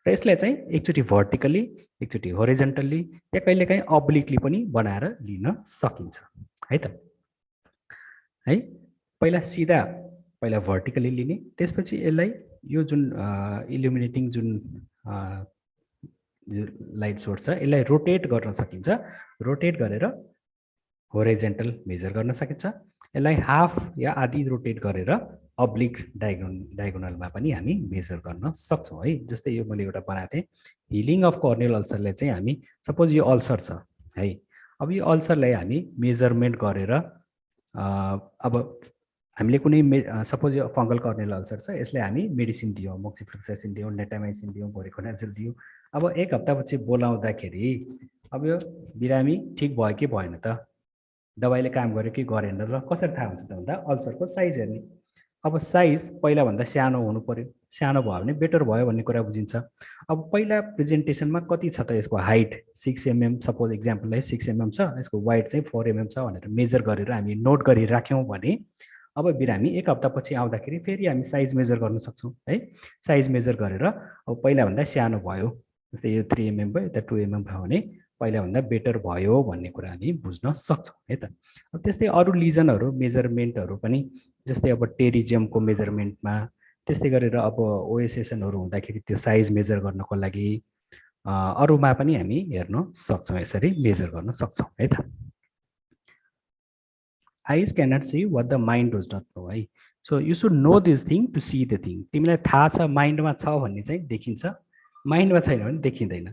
र यसलाई चाहिँ एकचोटि भर्टिकली एकचोटि होरिजेन्टल्ली या कहिलेकाहीँ अब्लिकली पनि बनाएर लिन सकिन्छ है त है पहिला सिधा पहिला भर्टिकली लिने त्यसपछि यसलाई यो जुन इल्युमिनेटिङ जुन लाइट सोर्स छ यसलाई रोटेट गर्न सकिन्छ रोटेट गरेर होरिजेन्टल मेजर गर्न सकिन्छ यसलाई हाफ या आधी रोटेट गरेर अब्लिक डायगोनलमा पनि हामी मेजर गर्न सक्छौँ है जस्तै यो मैले एउटा बनाएको थिएँ हिलिङ अफ कर्नियल अल्सरलाई चाहिँ हामी सपोज यो अल्सर छ है अब यो अल्सरलाई हामी मेजरमेन्ट गरेर अब हामीले कुनै सपोज यो फङ्गल कर्नियल अल्सर छ यसलाई हामी मेडिसिन दियौँ मोक्सिफ्लोक्सासिन दियौँ नेटामाइसिन दियौँ बोरिकोनाजोल दियौँ अब एक हप्तापछि बोलाउँदाखेरि अब यो बिरामी ठिक भयो कि भएन त दबाईले काम गर्यो कि गरेन र कसरी थाहा हुन्छ त भन्दा अल्सरको साइज हेर्ने अब साइज पहिलाभन्दा सानो हुनु पर्यो सानो भयो भने बेटर भयो भन्ने कुरा बुझिन्छ अब पहिला प्रेजेन्टेसनमा कति छ त यसको हाइट 6 mm सपोज इक्जाम्पललाई 6 mm छ यसको वाइड चाहिँ 4 mm छ भनेर मेजर गरेर हामी नोट गरिराख्यौँ भने अब बिरामी एक हप्तापछि आउँदाखेरि फेरि हामी साइज मेजर गर्न सक्छौँ है साइज मेजर गरेर अब पहिलाभन्दा सानो भयो जस्तै यो 3 mm भयो यता 2 mm भयो भने पहिलाभन्दा बेटर भयो भन्ने कुरा हामी बुझ्न सक्छौँ है त अब त्यस्तै अरू लिजनहरू मेजरमेन्टहरू पनि जस्तै अब टेरिजियमको मेजरमेन्टमा त्यस्तै गरेर अब ओएसएसनहरू हुँदाखेरि त्यो साइज मेजर गर्नको लागि अरूमा पनि हामी हेर्न सक्छौँ यसरी मेजर गर्न सक्छौँ है त eyes cannot see what the mind does not know है so you should know this thing to see the thing तिमीलाई थाहा छ माइन्डमा छ भन्ने चाहिँ देखिन्छ माइन्डमा छैन भने देखिँदैन।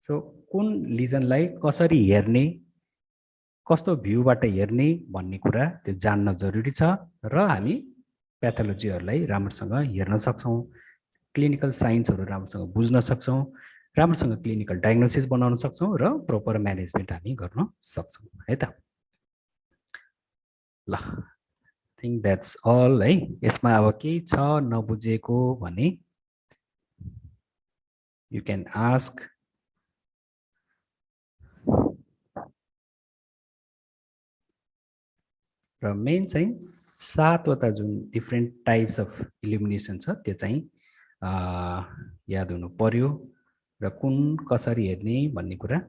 सो कुन लिजनलाई कसरी हेर्ने, कस्तो भ्यूबाट हेर्ने भन्ने कुरा त्यो जान्न जरुरी छ र हामी प्याथोलोजीहरूलाई राम्रोसँग हेर्न सक्छौँ, क्लिनिकल साइन्सहरू राम्रोसँग बुझ्न सक्छौँ, राम्रोसँग क्लिनिकल डायग्नोसिस बनाउन सक्छौँ र प्रोपर म्यानेजमेन्ट हामी गर्न सक्छौँ है त। ल थिङ्क द्याट्स अल है। यसमा अब केही छ नबुझेको भने यु क्यान आस्क। र मेन चाहिँ 7वटा जुन डिफ्रेन्ट टाइप्स अफ इल्युमिनेसन छ त्यो चाहिँ याद हुनु पर्यो र कुन कसरी हेर्ने भन्ने कुरा।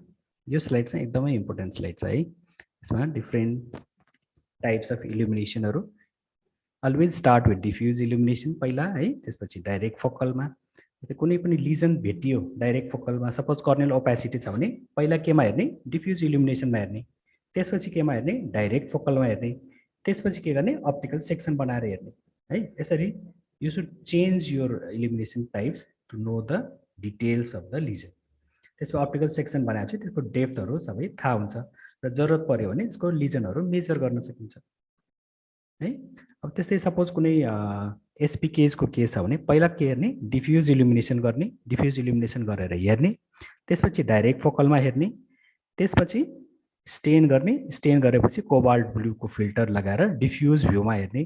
यो स्लाइड चाहिँ एकदमै इम्पोर्टेन्ट स्लाइड छ है। यसमा डिफ्रेन्ट टाइप्स अफ इल्युमिनेसनहरू। Always start with diffuse illumination पहिला है, त्यसपछि डाइरेक्ट फोकलमा। कुनै पनि लिजन भेटियो डाइरेक्ट फोकलमा, सपोज कर्नियल ओपेसिटी छ भने पहिला केमा हेर्ने, डिफ्युज इल्युमिनेसनमा हेर्ने, त्यसपछि केमा हेर्ने, डाइरेक्ट फोकलमा हेर्ने, त्यसपछि के गर्ने, अप्टिकल सेक्सन बनाएर हेर्ने है। यसरी you should change your illumination types to know the details of the lesion. त्यसमा अप्टिकल सेक्सन बनाएपछि त्यसको डेप्थहरू सबै थाहा हुन्छ र जरुरत पर्यो भने यसको लिजनहरू मेजर गर्न सकिन्छ है। अब त्यस्तै सपोज कुनै एसपीकेजको केस छ भने पहिला के हेर्ने, डिफ्युज इल्युमिनेसन गर्ने, डिफ्युज इल्युमिनेसन गरेर हेर्ने, त्यसपछि डाइरेक्ट फोकलमा हेर्ने, त्यसपछि स्टेन गर्ने, स्टेन गरेपछि कोबाल्ट ब्लूको फिल्टर लगाएर डिफ्युज भ्यूमा हेर्ने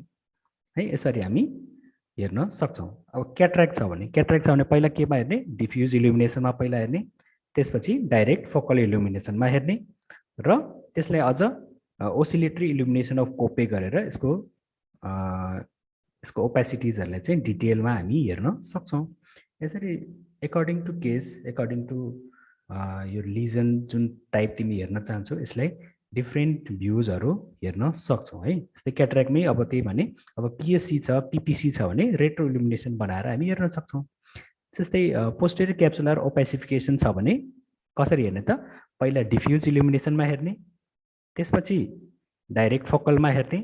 है। यसरी हामी हेर्न सक्छौँ। अब क्याट्र्याक्ट छ भने, क्याट्र्याक्ट छ भने पहिला केमा हेर्ने, डिफ्युज इल्युमिनेसनमा पहिला हेर्ने, त्यसपछि डाइरेक्ट फोकल इल्युमिनेसनमा हेर्ने र त्यसलाई अझ ओसिलेटरी इल्युमिनेसन अफ कोपे गरेर यसको यसको ओपेसिटिजहरूलाई चाहिँ डिटेलमा हामी हेर्न सक्छौँ। यसरी according to case, according to यो लिजन जुन टाइप तिमी हेर्न चाहन्छौ यसलाई डिफ्रेन्ट भ्युजहरू हेर्न सक्छौँ है। जस्तै क्याट्र्याक्टमै अब त्यही भने अब पिएससी छ, पिपिसी छ भने रेट्रो इल्युमिनेसन बनाएर हामी हेर्न सक्छौँ। जस्तै पोस्टेरियर क्याप्सुलर ओपेसिफिकेसन छ भने कसरी हेर्ने त, पहिला डिफ्युज इल्युमिनेसनमा हेर्ने, त्यसपछि डाइरेक्ट फोकलमा हेर्ने,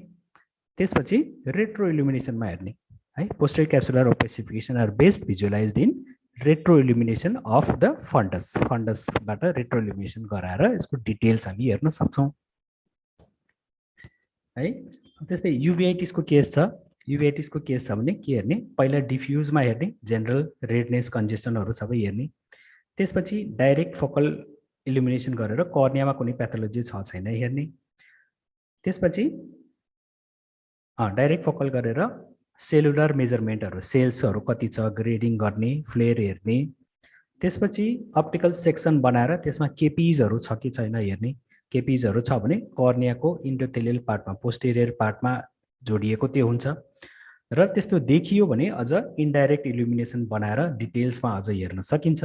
त्यसपछि रेट्रो इल्युमिनेसनमा हेर्ने है। Posterior capsular opacification are best visualised in retro illumination of the fundus, फन्डसबाट रेट्रो इल्युमिनेसन गराएर यसको डिटेल्स हामी हेर्न सक्छौँ है। त्यस्तै युभिआइटिसको केस छ, युभिआइटिसको केस छ भने के हेर्ने, पहिला डिफ्युजमा हेर्ने, जेनरल रेडनेस कन्जेसनहरू सबै हेर्ने, त्यसपछि डाइरेक्ट फोकल इल्युमिनेसन गरेर कर्नियामा कुनै प्याथोलोजी छ छैन हेर्ने, त्यसपछि डाइरेक्ट फोकल गरेर सेलुलर मेजरमेन्टहरू, सेल्सहरू कति छ ग्रेडिङ गर्ने, फ्लेयर हेर्ने, त्यसपछि अप्टिकल सेक्सन बनाएर त्यसमा केपिजहरू छ कि छैन हेर्ने। केपिजहरू छ भने कर्नियाको इन्डोथेलियल पार्टमा, पोस्टेरियर पार्टमा जोडिएको त्यो हुन्छ र त्यस्तो देखियो भने अझ इन्डाइरेक्ट इल्युमिनेसन बनाएर डिटेल्समा अझ हेर्न सकिन्छ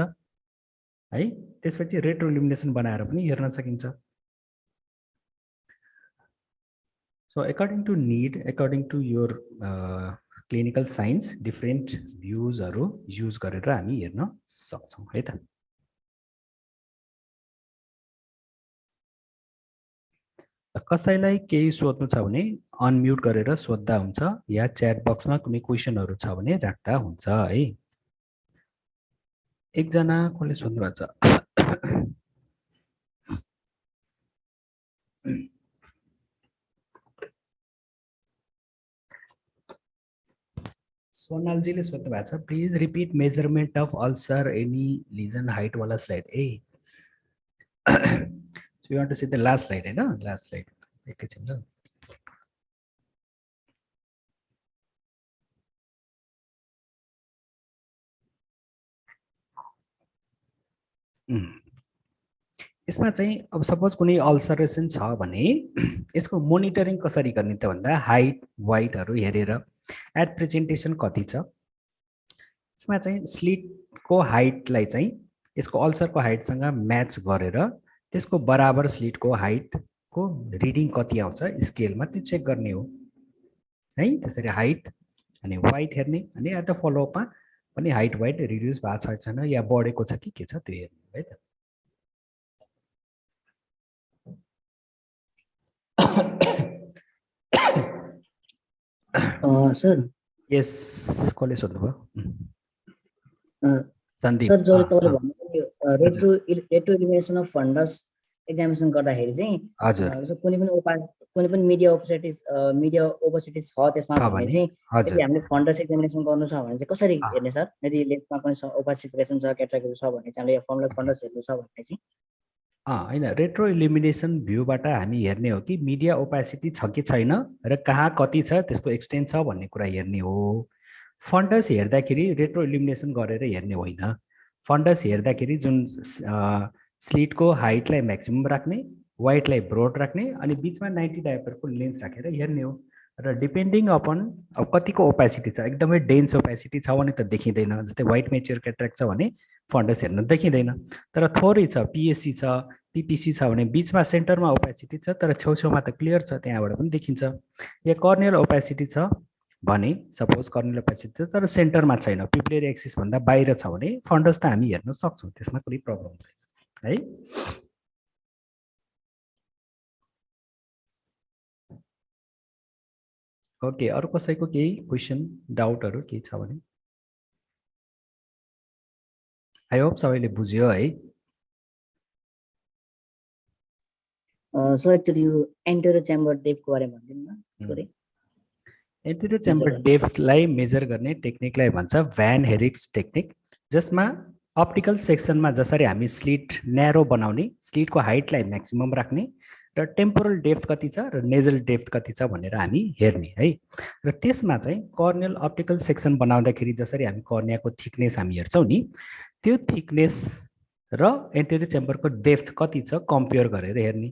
है। त्यसपछि रेट्रो इल्युमिनेसन बनाएर पनि हेर्न सकिन्छ। So according to need, according to your clinical science, different views use गरेर हामी हेर्न सक्छौँ है त। कसैलाई केही सोध्नु छ भने अनम्युट गरेर सोध्दा हुन्छ या च्याट बक्समा कुनै क्वेसनहरू छ भने राख्दा हुन्छ है। एकजना कसले सोध्नु भएको छ, सोनालजीले सोध्नु भएको छ, please repeat measurement of ulcer any lesion height वाला slide. Uh So you want to see the last slide, है ना, last slide एकैछिन ल। यसमा चाहिँ अब सपोज कुनै अल्सरेसन छ भने यसको मोनिटरिङ कसरी गर्ने त भन्दा हाइट वाइटहरू हेरेर एट प्रेजेन्टेसन कति छ, यसमा चाहिँ स्लिटको हाइटलाई चाहिँ यसको अल्सरको हाइटसँग म्याच गरेर त्यसको बराबर स्लिटको हाइटको रिडिङ कति आउँछ स्केलमा त्यो चेक गर्ने हो है। त्यसरी हाइट अनि वाइट हेर्ने अनि एट द फलोअपमा पनि हाइट वाइट रिड्युस भएको छ छैन या बढेको छ कि के छ त्यो हेर्ने है त। सर यस, कसले सोध्नुभयो? सन्दीप सर जसले तपाईँले भन्नुभयो retro elimination of funds examination गर्दाखेरि चाहिँ हजुर जस्तो कुनै पनि मिडिया ओपोसिटी छ त्यसमा भने चाहिँ यदि हामीले फन्डस एक्जामिनेसन गर्नु छ भने चाहिँ कसरी हेर्ने सर? यदि लेफ्टमा पनि ओपासिफिकेसन छ क्याटेगोरी छ भने चाहिँ हामीले फर्मुला फन्डस हेर्नु छ भने चाहिँ होइन, रेट्रो इलिमिनेसन भ्यूबाट हामी हेर्ने हो कि मिडिया ओपासिटी छ कि छैन र कहाँ कति छ, त्यसको एक्सटेन्ट छ भन्ने कुरा हेर्ने हो। फन्डस हेर्दाखेरि रेट्रो इलिमिनेसन गरेर हेर्ने होइन। फन्डस हेर्दाखेरि जुन स्लिटको हाइटलाई म्याक्सिमम राख्ने, वाइडलाई ब्रोड राख्ने अनि बिचमा 90 डायोप्टरको लेन्स राखेर हेर्ने हो। र डिपेन्डिङ अपन अब कतिको ओपासिटी छ, एकदमै डेन्स ओपासिटी छ भने त देखिँदैन, जस्तै वाइट मेच्योर क्याट्रेक्ट छ भने फन्डस हेर्न देखिँदैन। तर थोरै छ, पिएससी छ, पिपिसी छ भने बिचमा सेन्टरमा ओपासिटी छ तर छेउछेउमा त क्लियर छ, त्यहाँबाट पनि देखिन्छ। या कर्नियल ओपासिटी छ भने, सपोज कर्नियल ओपासिटी छ तर सेन्टरमा छैन, पिपिलरी एक्सिस भन्दा बाहिर छ भने फन्डस त हामी हेर्न सक्छौँ, त्यसमा कुनै प्रब्लम छैन है। ओके, अरू कसैको केही क्वेसन डाउटहरू केही छ भने? आई होप सबैले बुझ्यो है। सर एक्चुअली यो एन्टेरियर च्याम्बर डेप्थको बारेमा भनिदिनु न थोरै। एन्टेरियर च्याम्बर डेप्थलाई मेजर गर्ने टेक्निकलाई भन्छ भ्यान हेरिक्स टेक्निक, जसमा अप्टिकल सेक्सनमा जसरी हामी स्लिट न्यारो बनाउने, स्लिटको हाइटलाई म्याक्सिमम राख्ने र टेम्पोरल डेप्थ कति छ र नेजल डेप्थ कति छ भनेर हामी हेर्ने है। र त्यसमा चाहिँ कर्नियल अप्टिकल सेक्सन बनाउँदाखेरि जसरी हामी कर्नियाको थिकनेस हामी हेर्छौँ नि, त्यो थिकनेस र एन्टेरियर च्याम्बरको डेप्थ कति छ कम्पेयर गरेर हेर्ने।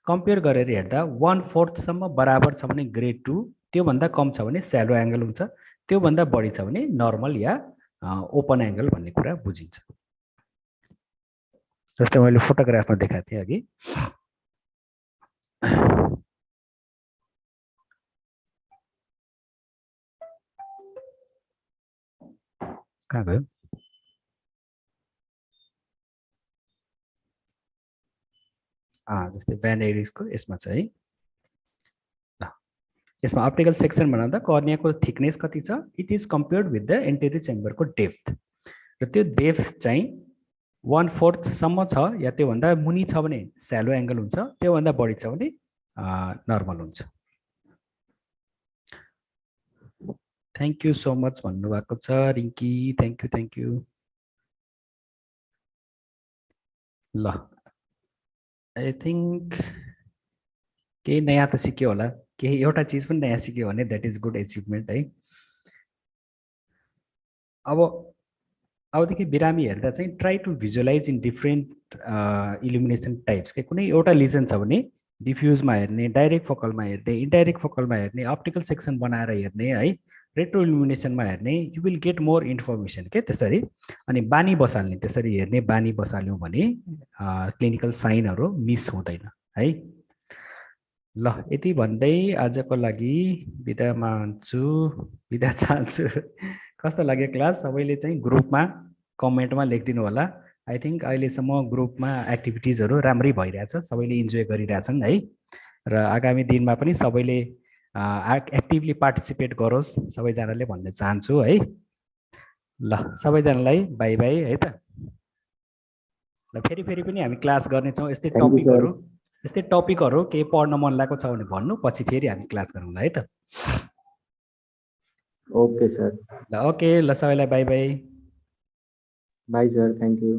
कम्पेयर गरेर हेर्दा 1/4 सम्म बराबर छ भने ग्रेड 2, त्योभन्दा कम छ भने स्यालो एङ्गल हुन्छ, त्योभन्दा बढी छ भने नर्मल या ओपन एङ्गल भन्ने कुरा बुझिन्छ। जस्तै मैले फोटोग्राफमा देखाएको थिएँ अघि। कहाँ गयो? जस्तै भ्यान हेरिक्सको यसमा छ है। यसमा अप्टिकल सेक्सन बनाउँदा कर्नियाको थिकनेस कति छ, it is compared with the anterior च्याम्बरको डेप्थ, र त्यो डेप्थ चाहिँ 1/4 सम्म छ या त्योभन्दा मुनि छ भने स्यालो एङ्गल हुन्छ, त्योभन्दा बढी छ भने नर्मल हुन्छ। थ्याङ्क यू सो मच भन्नुभएको छ रिङ्की, थ्याङ्क यू। ल, आई थिङ्क केही नयाँ त सिक्यो होला, केही एउटा चिज पनि नयाँ सिक्यो भने द्याट इज गुड एचिभमेन्ट है। अबदेखि बिरामी हेर्दा चाहिँ try to visualise in different illumination types के। कुनै एउटा लिजन छ भने डिफ्युजमा हेर्ने, डाइरेक्ट फोकलमा हेर्ने, इन्डाइरेक्ट फोकलमा हेर्ने, अप्टिकल सेक्सन बनाएर हेर्ने है, रेट्रो इल्युमिनेसनमा हेर्ने, you will get more information के त्यसरी। अनि बानी बसाल्ने, त्यसरी हेर्ने बानी बसाल्यौँ भने क्लिनिकल साइनहरू मिस हुँदैन है। ल, यति भन्दै आजको लागि बिदा चाहन्छु। कस्तो लाग्यो क्लास? सबैले चाहिँ ग्रुपमा कमेन्टमा लेखिदिनु होला। आई थिङ्क अहिलेसम्म ग्रुपमा एक्टिभिटिजहरू राम्रै भइरहेछ, सबैले इन्जोय गरिरहेछन् है। र आगामी दिनमा पनि सबैले एक्टिभली पार्टिसिपेट गरोस् सबैजनाले भन्न चाहन्छु है। ल, सबैजनालाई बाई बाई है त। ल, फेरि पनि हामी क्लास गर्नेछौँ। यस्तै टपिकहरू केही पढ्न मन लागेको छ भने भन्नु, पछि फेरि हामी क्लास गरौँला है त। Okay sir. ल, ओके, ल सबैलाई by by. By sir, thank you.